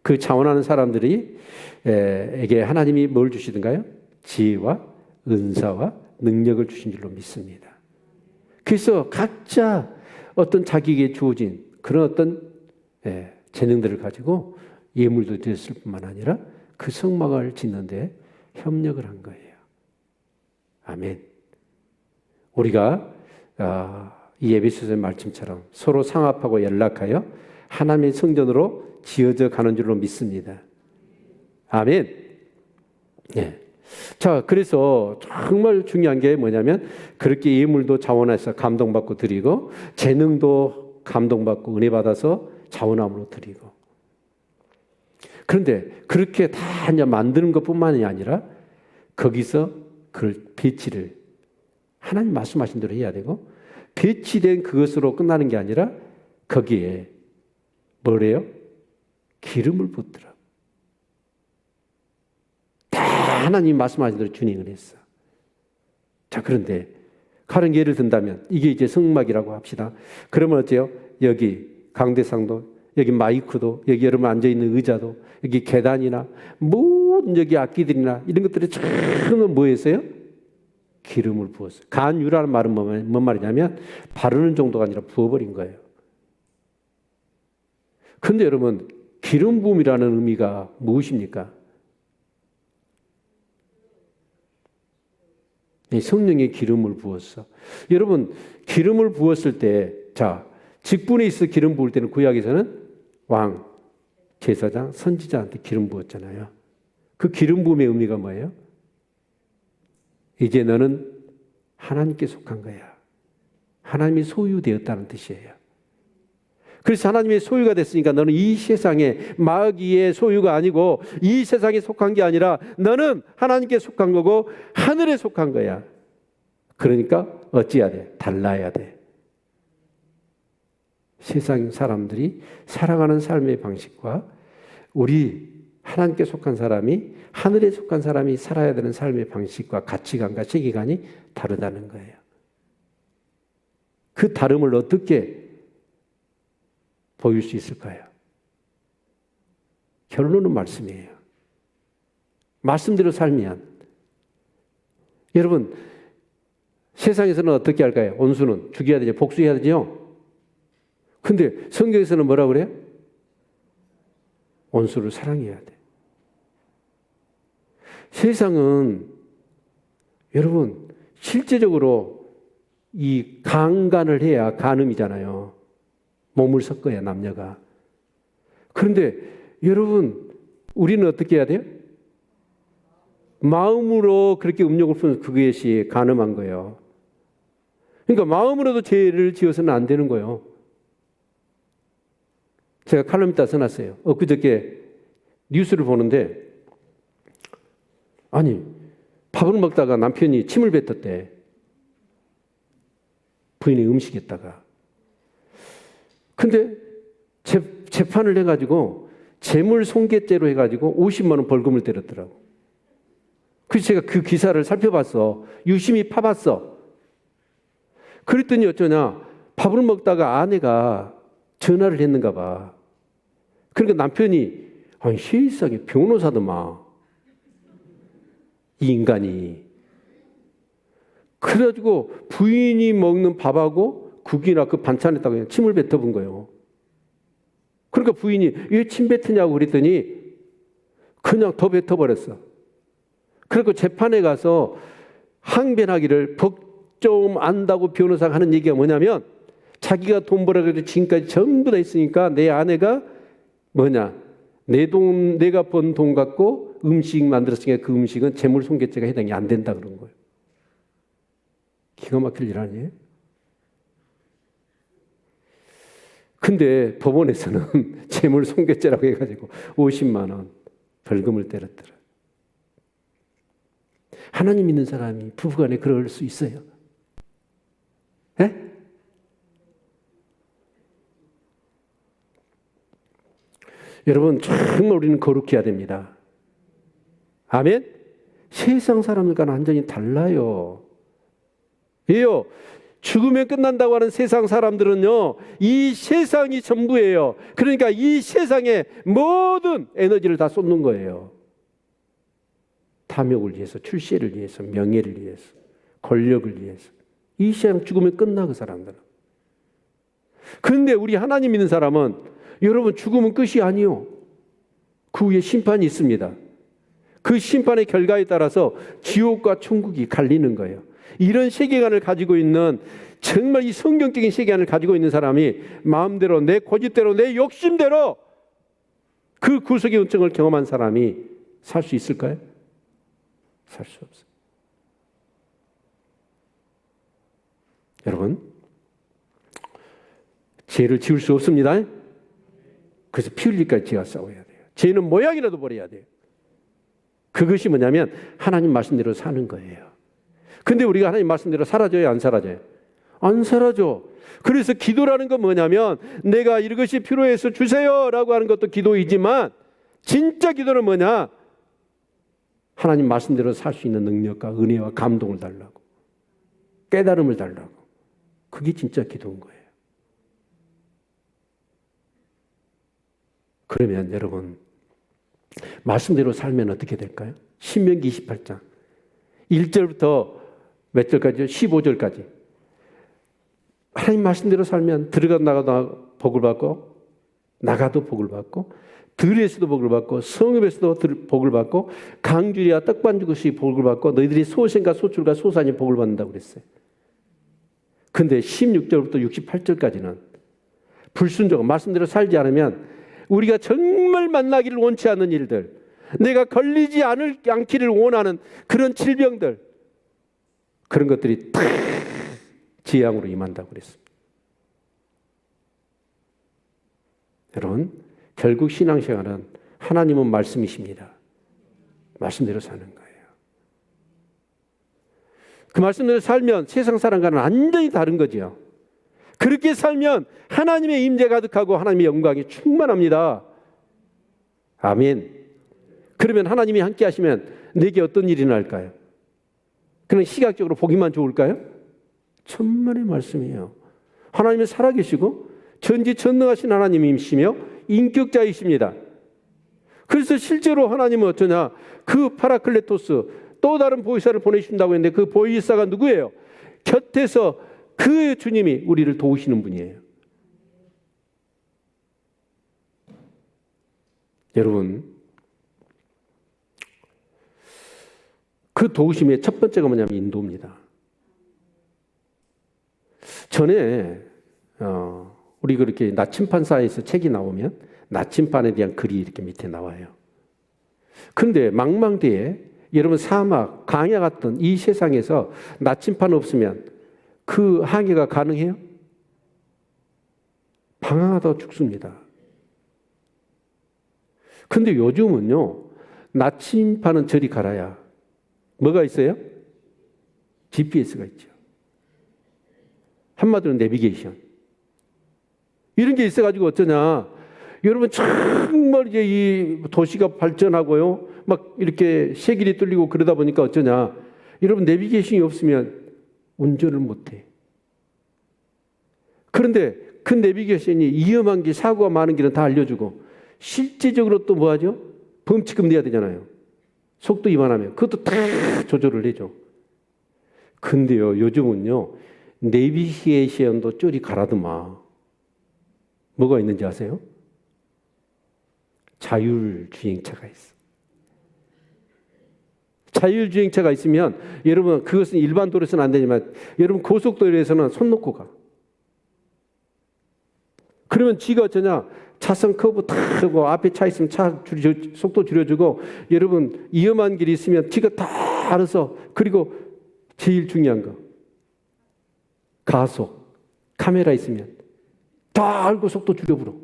그 자원하는 사람들이 에게 하나님이 뭘 주시던가요? 지혜와 은사와 능력을 주신 줄로 믿습니다. 그래서 각자 어떤 자기에게 주어진 그런 어떤 재능들을 가지고 예물도 드렸을 뿐만 아니라 그 성막을 짓는데 협력을 한 거예요. 아멘. 우리가 이 에베소서의 말씀처럼 서로 상합하고 연락하여 하나님의 성전으로 지어져 가는 줄로 믿습니다. 아멘. 네. 자, 그래서 정말 중요한 게 뭐냐면 그렇게 예물도 자원해서 감동받고 드리고 재능도 감동받고 은혜 받아서 자원함으로 드리고, 그런데 그렇게 다 이제 만드는 것뿐만이 아니라 거기서 그걸 배치를 하나님 말씀하신 대로 해야 되고, 배치된 그것으로 끝나는 게 아니라 거기에 뭐래요? 기름을 붓더라. 다 하나님 말씀하신 대로 튜닝을 했어. 자, 그런데 다른 예를 든다면 이게 이제 성막이라고 합시다. 그러면 어때요? 여기 강대상도, 여기 마이크도, 여기 여러분 앉아있는 의자도, 여기 계단이나 모든 여기 악기들이나 이런 것들이 전부 뭐였어요? 기름을 부었어요. 간유라는 말은 뭔 말이냐면 바르는 정도가 아니라 부어버린 거예요. 그런데 여러분, 기름 부음이라는 의미가 무엇입니까? 성령의 기름을 부었어. 여러분, 기름을 부었을 때, 자, 직분에 있어 기름 부을 때는 구약에서는 왕, 제사장, 선지자한테 기름 부었잖아요. 그 기름 부음의 의미가 뭐예요? 이제 너는 하나님께 속한 거야. 하나님이 소유되었다는 뜻이에요. 그래서 하나님의 소유가 됐으니까 너는 이 세상의 마귀의 소유가 아니고 이 세상에 속한 게 아니라 너는 하나님께 속한 거고 하늘에 속한 거야. 그러니까 어찌해야 돼? 달라야 돼. 세상 사람들이 살아가는 삶의 방식과 우리 하나님께 속한 사람이 하늘에 속한 사람이 살아야 되는 삶의 방식과 가치관과 세계관이 다르다는 거예요. 그 다름을 어떻게 보일 수 있을까요? 결론은 말씀이에요. 말씀대로 살면 여러분 세상에서는 어떻게 할까요? 온수는 죽여야 되죠. 복수해야 되죠. 근데 성경에서는 뭐라고 그래요? 온수를 사랑해야 돼. 세상은 여러분 실제적으로 이 강간을 해야 간음이잖아요. 몸을 섞어야 남녀가. 그런데 여러분 우리는 어떻게 해야 돼요? 마음으로 그렇게 음욕을 푸는 그것이 간음한 거예요. 그러니까 마음으로도 죄를 지어서는 안 되는 거예요. 제가 칼럼에다 써놨어요. 엊그저께 뉴스를 보는데 아니 밥을 먹다가 남편이 침을 뱉었대. 부인이 음식했다가. 근데 재판을 해가지고 재물손괴죄로 해가지고 50만 원 벌금을 때렸더라고. 그래서 제가 그 기사를 살펴봤어. 유심히 파봤어. 그랬더니 어쩌냐. 밥을 먹다가 아내가 전화를 했는가 봐. 그러니까 남편이 아니 세상에 변호사더만 이 인간이. 그래가지고 부인이 먹는 밥하고 국이나 그 반찬에다가 그냥 침을 뱉어본 거예요. 그러니까 부인이 왜 침 뱉으냐고 그랬더니 그냥 더 뱉어버렸어. 그리고 재판에 가서 항변하기를 법 좀 안다고 변호사가 하는 얘기가 뭐냐면 자기가 돈 벌어가지고 지금까지 전부 다 있으니까 내 아내가 뭐냐 내가 번 돈 갖고 음식 만들었으니까 그 음식은 재물손괴죄가 해당이 안 된다 그런 거예요. 기가 막힐 일 아니에요? 근데 법원에서는 재물손괴죄라고 해가지고 50만 원 벌금을 때렸더라. 하나님 믿는 사람이 부부간에 그럴 수 있어요? 예? 여러분 정말 우리는 거룩해야 됩니다. 아멘? 세상 사람들과는 완전히 달라요. 예요. 죽으면 끝난다고 하는 세상 사람들은요, 이 세상이 전부예요. 그러니까 이 세상에 모든 에너지를 다 쏟는 거예요. 탐욕을 위해서, 출세를 위해서, 명예를 위해서, 권력을 위해서. 이 세상 죽으면 끝나 그 사람들은. 그런데 우리 하나님 믿는 사람은 여러분 죽으면 끝이 아니요. 그 후에 심판이 있습니다. 그 심판의 결과에 따라서 지옥과 천국이 갈리는 거예요. 이런 세계관을 가지고 있는 정말 이 성경적인 세계관을 가지고 있는 사람이 마음대로 내 고집대로 내 욕심대로 그 구속의 은총을 경험한 사람이 살 수 있을까요? 살 수 없어요. 여러분 죄를 지을 수 없습니다. 그래서 피 흘릴까지 죄와 싸워야 돼요. 죄는 모양이라도 버려야 돼요. 그것이 뭐냐면 하나님 말씀대로 사는 거예요. 근데 우리가 하나님 말씀대로 사라져요? 안 사라져요? 안 사라져. 그래서 기도라는 건 뭐냐면 내가 이것이 필요해서 주세요라고 하는 것도 기도이지만 진짜 기도는 뭐냐? 하나님 말씀대로 살 수 있는 능력과 은혜와 감동을 달라고, 깨달음을 달라고. 그게 진짜 기도인 거예요. 그러면 여러분 말씀대로 살면 어떻게 될까요? 신명기 28장 1절부터 몇 절까지요? 15절까지. 하나님 말씀대로 살면 들어가 나가도 복을 받고 나가도 복을 받고 들에서도 복을 받고 성읍에서도 복을 받고 강주리와 떡반죽이 복을 받고 너희들이 소생과 소출과 소산이 복을 받는다고 그랬어요. 근데 16절부터 68절까지는 불순종, 말씀대로 살지 않으면 우리가 정말 만나기를 원치 않는 일들, 내가 걸리지 않기를 원하는 그런 질병들, 그런 것들이 탁 재앙으로 임한다고 그랬습니다. 여러분, 결국 신앙생활은 하나님은 말씀이십니다. 말씀대로 사는 거예요. 그 말씀대로 살면 세상 사람과는 완전히 다른 거죠. 그렇게 살면 하나님의 임재 가득하고 하나님의 영광이 충만합니다. 아멘. 그러면 하나님이 함께 하시면 내게 어떤 일이 날까요? 그냥 시각적으로 보기만 좋을까요? 천만의 말씀이에요. 하나님은 살아계시고 전지전능하신 하나님이시며 인격자이십니다. 그래서 실제로 하나님은 어쩌냐, 그 파라클레토스, 또 다른 보이사를 보내신다고 했는데 그 보이사가 누구예요? 곁에서 그 주님이 우리를 도우시는 분이에요. 여러분, 그 도우심의 첫 번째가 뭐냐면 인도입니다. 전에 우리 그렇게 나침판사에서 책이 나오면 나침판에 대한 글이 이렇게 밑에 나와요. 그런데 망망대해 여러분 사막, 강야 같던 이 세상에서 나침판 없으면 그 항해가 가능해요? 방황하다 죽습니다. 근데 요즘은요, 나침판은 저리 갈아야 뭐가 있어요? GPS가 있죠. 한마디로 내비게이션. 이런 게 있어가지고 어쩌냐. 여러분 정말 이제 이 도시가 발전하고요. 막 이렇게 세길이 뚫리고 그러다 보니까 어쩌냐. 여러분 내비게이션이 없으면 운전을 못해. 그런데 그 내비게이션이 위험한 길, 사고가 많은 길은 다 알려주고 실제적으로 또 뭐하죠? 범칙금 내야 되잖아요. 속도 위반하면 그것도 다 조절을 해줘. 근데요, 요즘은요, 내비게이션도 쪼리 가라더만. 뭐가 있는지 아세요? 자율주행차가 있어. 자율주행차가 있으면 여러분 그것은 일반 도로에서는 안 되지만 여러분 고속도로에서는 손 놓고 가. 그러면 지가 어쩌냐? 차선 커브 탁 하고 앞에 차 있으면 속도 줄여주고 여러분 위험한 길이 있으면 지가 다 알아서. 그리고 제일 중요한 거 가속 카메라 있으면 다 알고 속도 줄여버려.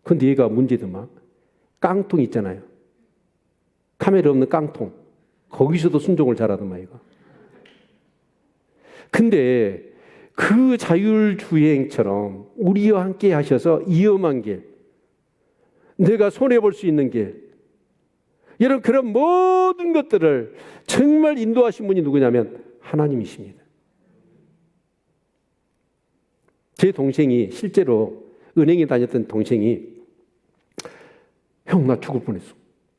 근데 얘가 문제더만 깡통 있잖아요. 카메라 없는 깡통. 거기서도 순종을 잘하더만 얘가. 근데 그 자율주행처럼 우리와 함께 하셔서 위험한 길, 내가 손해볼 수 있는 길, 여러분 그런 모든 것들을 정말 인도하신 분이 누구냐면 하나님이십니다. 제 동생이 실제로 은행에 다녔던 동생이 형 나 죽을 뻔했어.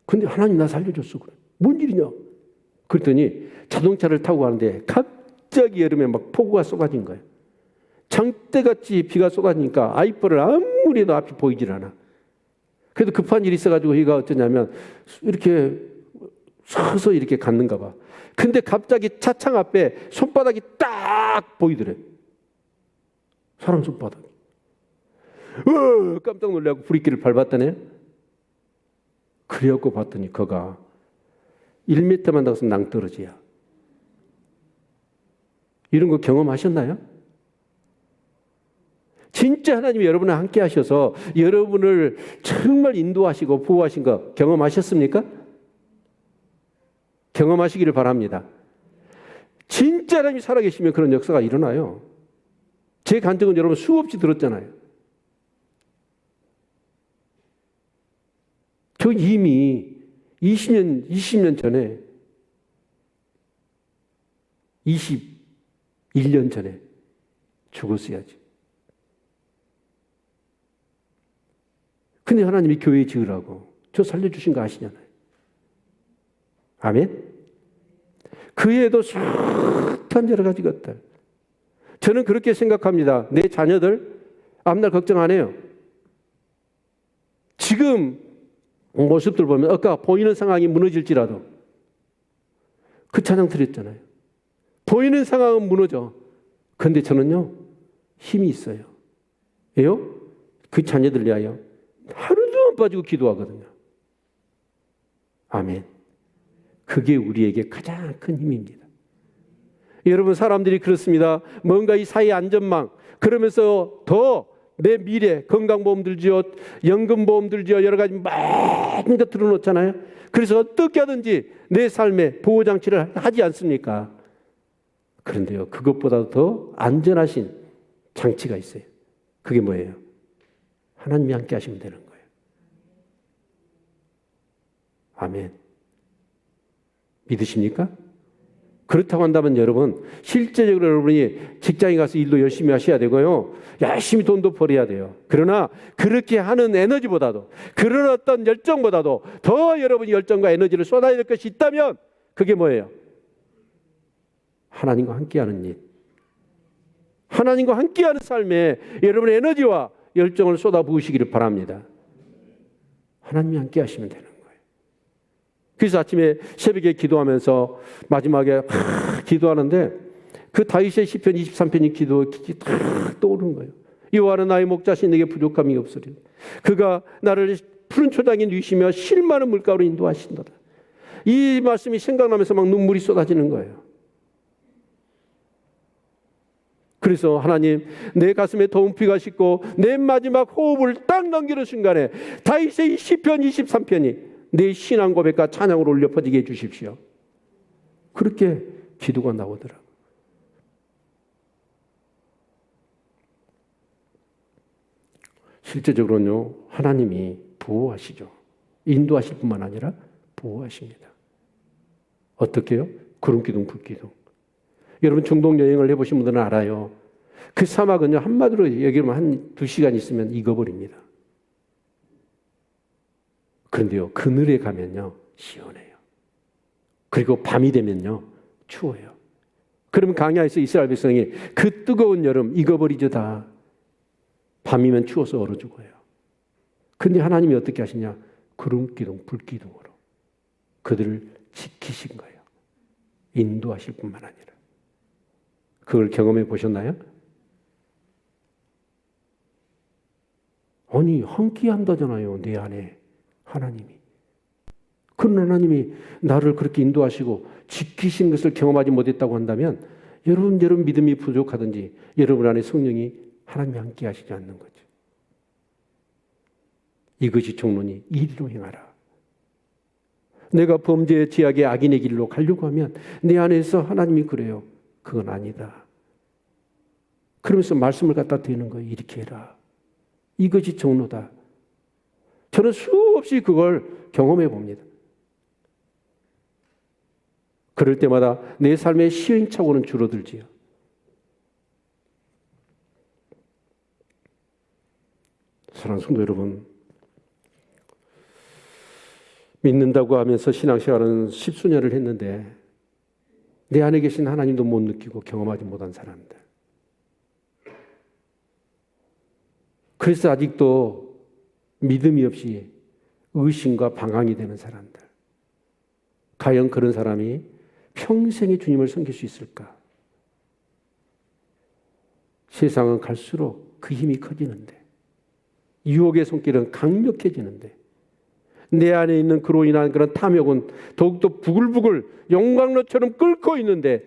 근데 하나님 나 살려줬어. 그래. 뭔 일이냐? 그랬더니 자동차를 타고 가는데 갑자기 여름에 막 폭우가 쏟아진 거예요. 장대같이 비가 쏟아지니까 아이퍼를 아무리 해도 앞이 보이질 않아. 그래도 급한 일이 있어가지고 얘가 어쩌냐면 이렇게 서서 이렇게 갔는가 봐. 근데 갑자기 차창 앞에 손바닥이 딱 보이더래. 사람 손바닥. 깜짝 놀라고 브레이크를 밟았다네. 그래갖고 봤더니 그가 1m만 나가서 낭떠러지야. 이런 거 경험하셨나요? 진짜 하나님이 여러분과 함께 하셔서 여러분을 정말 인도하시고 보호하신 거 경험하셨습니까? 경험하시기를 바랍니다. 진짜 하나님이 살아계시면 그런 역사가 일어나요. 제 간증은 여러분 수없이 들었잖아요. 저 이미 20년 전에 21년 전에 죽었어야지. 근데 하나님이 교회 지으라고 저 살려주신 거 아시잖아요. 아멘? 그 외에도 숱한 여러 가지 것들. 저는 그렇게 생각합니다. 내 자녀들 앞날 걱정 안 해요. 지금 모습들 보면 아까 보이는 상황이 무너질지라도 그 찬양 드렸잖아요. 보이는 상황은 무너져. 그런데 저는요 힘이 있어요. 왜요? 그 자녀들 위하여 하루도 안 빠지고 기도하거든요. 아멘. 그게 우리에게 가장 큰 힘입니다. 여러분, 사람들이 그렇습니다. 뭔가 이 사회 안전망, 그러면서 더 내 미래, 건강보험 들지요, 연금보험 들지요, 여러 가지 많은 거 들어놓잖아요. 그래서 어떻게 하든지 내 삶에 보호장치를 하지 않습니까? 그런데요, 그것보다 더 안전하신 장치가 있어요. 그게 뭐예요? 하나님이 함께 하시면 되는 거예요. 아멘. 믿으십니까? 그렇다고 한다면 여러분, 실제적으로 여러분이 직장에 가서 일도 열심히 하셔야 되고요. 열심히 돈도 벌어야 돼요. 그러나 그렇게 하는 에너지보다도, 그런 어떤 열정보다도 더 여러분이 열정과 에너지를 쏟아야 될 것이 있다면 그게 뭐예요? 하나님과 함께하는 일. 하나님과 함께하는 삶에 여러분의 에너지와 열정을 쏟아부으시기를 바랍니다. 하나님이 함께 하시면 되는 거예요. 그래서 아침에 새벽에 기도하면서 마지막에 기도하는데 그 다윗의 시편 23편이 기도 딱 떠오르는 거예요. 여호와는 나의 목자신 내게 부족함이 없으리라. 그가 나를 푸른 초장에 누이시며 실 많은 물가로 인도하신도다. 이 말씀이 생각나면서 막 눈물이 쏟아지는 거예요. 그래서 하나님, 내 가슴에 더운 피가 씻고 내 마지막 호흡을 딱 넘기는 순간에 다윗의 시편 23편이 내 신앙 고백과 찬양으로 올려 퍼지게 해주십시오. 그렇게 기도가 나오더라고요. 실제적으로는요, 하나님이 보호하시죠. 인도하실 뿐만 아니라 보호하십니다. 어떻게요? 구름기둥, 불기둥. 여러분, 중동 여행을 해보신 분들은 알아요. 그 사막은요, 한마디로 얘기하면 한 2시간 있으면 익어버립니다. 그런데요, 그늘에 가면요, 시원해요. 그리고 밤이 되면요, 추워요. 그러면 광야에서 이스라엘 백성이 그 뜨거운 여름 익어버리죠, 다. 밤이면 추워서 얼어 죽어요. 그런데 하나님이 어떻게 하시냐? 구름기둥, 불기둥으로 그들을 지키신 거예요. 인도하실 뿐만 아니라. 그걸 경험해 보셨나요? 아니, 함께 한다잖아요, 내 안에 하나님이. 그런 하나님이 나를 그렇게 인도하시고 지키신 것을 경험하지 못했다고 한다면 여러분 믿음이 부족하든지 여러분 안에 성령이 하나님이 함께 하시지 않는 거죠. 이것이 종론이 이리로 행하라. 내가 범죄의 죄악의 악인의 길로 가려고 하면 내 안에서 하나님이 그래요. 그건 아니다. 그러면서 말씀을 갖다 대는 거예요. 이렇게 해라. 이것이 종로다. 저는 수없이 그걸 경험해 봅니다. 그럴 때마다 내 삶의 시행착오는 줄어들지요. 사랑하는 성도 여러분, 믿는다고 하면서 신앙생활은 10수년을 했는데 내 안에 계신 하나님도 못 느끼고 경험하지 못한 사람들. 그래서 아직도 믿음이 없이 의심과 방황이 되는 사람들. 과연 그런 사람이 평생에 주님을 섬길 수 있을까? 세상은 갈수록 그 힘이 커지는데 유혹의 손길은 강력해지는데 내 안에 있는 그로 인한 그런 탐욕은 더욱더 부글부글 용광로처럼 끓고 있는데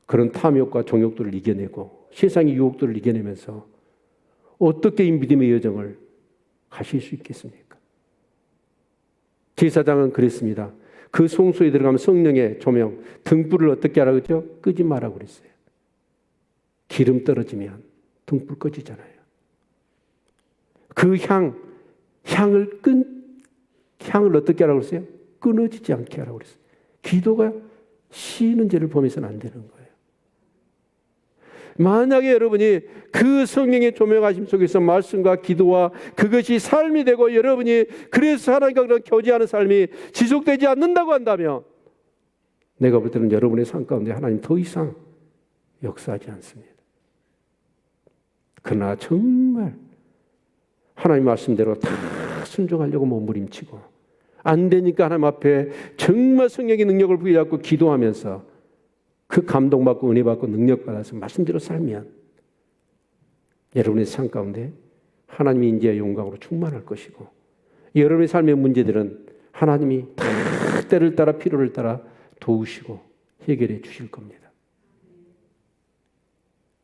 그런 탐욕과 정욕들을 이겨내고 세상의 유혹들을 이겨내면서 어떻게 이 믿음의 여정을 가실 수 있겠습니까? 제사장은 그랬습니다. 그 성소에 들어가면 성령의 조명, 등불을 어떻게 하라고 했죠? 끄지 말라고 그랬어요. 기름 떨어지면 등불 꺼지잖아요. 그 향을 어떻게 하라고 그랬어요? 끊어지지 않게 하라고 그랬어요. 기도가 쉬는 죄를 범해서는 안 되는 거예요. 만약에 여러분이 그 성령의 조명하심 속에서 말씀과 기도와 그것이 삶이 되고 여러분이 그래서 하나님과 그런 교제하는 삶이 지속되지 않는다고 한다면 내가 볼 때는 여러분의 삶 가운데 하나님 더 이상 역사하지 않습니다. 그러나 정말 하나님 말씀대로 다 순종하려고 몸부림치고 안 되니까 하나님 앞에 정말 성령의 능력을 부여잡고 기도하면서 그 감동받고 은혜받고 능력받아서 말씀대로 살면 여러분의 삶 가운데 하나님의 인지와 영광으로 충만할 것이고 여러분의 삶의 문제들은 하나님이 다 때를 따라 필요를 따라 도우시고 해결해 주실 겁니다.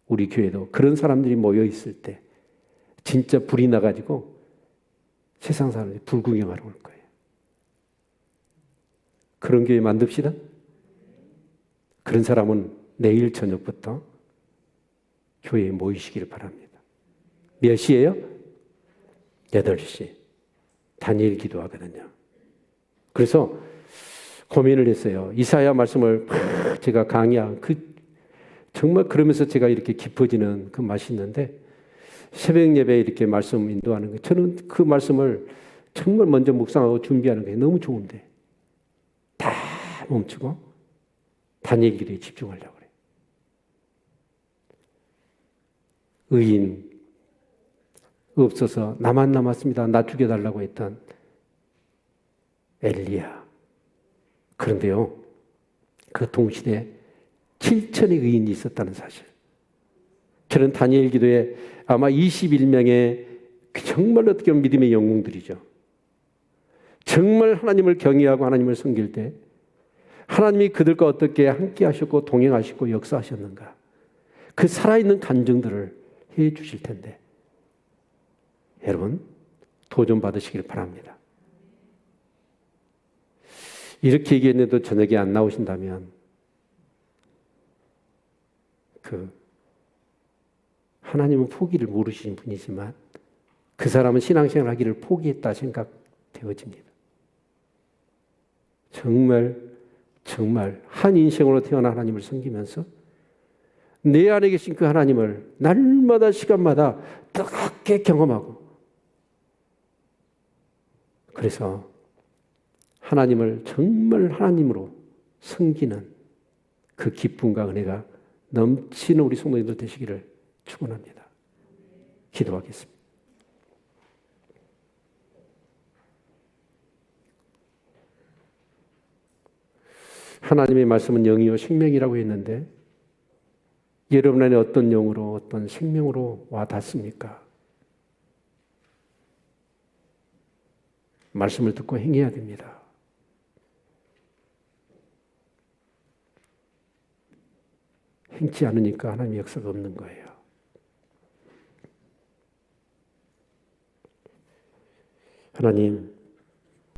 우리 교회도 그런 사람들이 모여 있을 때 진짜 불이 나가지고 세상 사람들이 불구경하러 올 거예요. 그런 교회 만듭시다. 그런 사람은 내일 저녁부터 교회에 모이시기를 바랍니다. 몇 시예요? 8시. 다니엘 기도하거든요. 그래서 고민을 했어요. 이사야 말씀을 제가 강의한 정말 그러면서 제가 이렇게 깊어지는 그 맛이 있는데 새벽 예배에 이렇게 말씀 인도하는 거 저는 그 말씀을 정말 먼저 묵상하고 준비하는 게 너무 좋은데 다 멈추고 다니엘 기도에 집중하려고 그래요. 의인 없어서 나만 남았습니다. 나 죽여달라고 했던 엘리야. 그런데요, 그 동시대 7천의 의인이 있었다는 사실. 저는 다니엘 기도에 아마 21명의 정말 어떻게 보면 믿음의 영웅들이죠. 정말 하나님을 경외하고 하나님을 섬길 때 하나님이 그들과 어떻게 함께 하셨고 동행하시고 역사하셨는가. 그 살아있는 간증들을 해 주실 텐데 여러분 도전 받으시길 바랍니다. 이렇게 얘기했는데도 저녁에 안 나오신다면 하나님은 포기를 모르시는 분이지만 그 사람은 신앙생활 하기를 포기했다 생각되어집니다. 정말 한 인생으로 태어난 하나님을 섬기면서 내 안에 계신 그 하나님을 날마다 시간마다 뜨겁게 경험하고 그래서 하나님을 정말 하나님으로 섬기는 그 기쁨과 은혜가 넘치는 우리 성도님들 되시기를 축원합니다. 기도하겠습니다. 하나님의 말씀은 영이요 생명이라고 했는데 여러분 안에 어떤 영으로 어떤 생명으로 와 닿습니까? 말씀을 듣고 행해야 됩니다. 행치 않으니까 하나님의 역사가 없는 거예요. 하나님,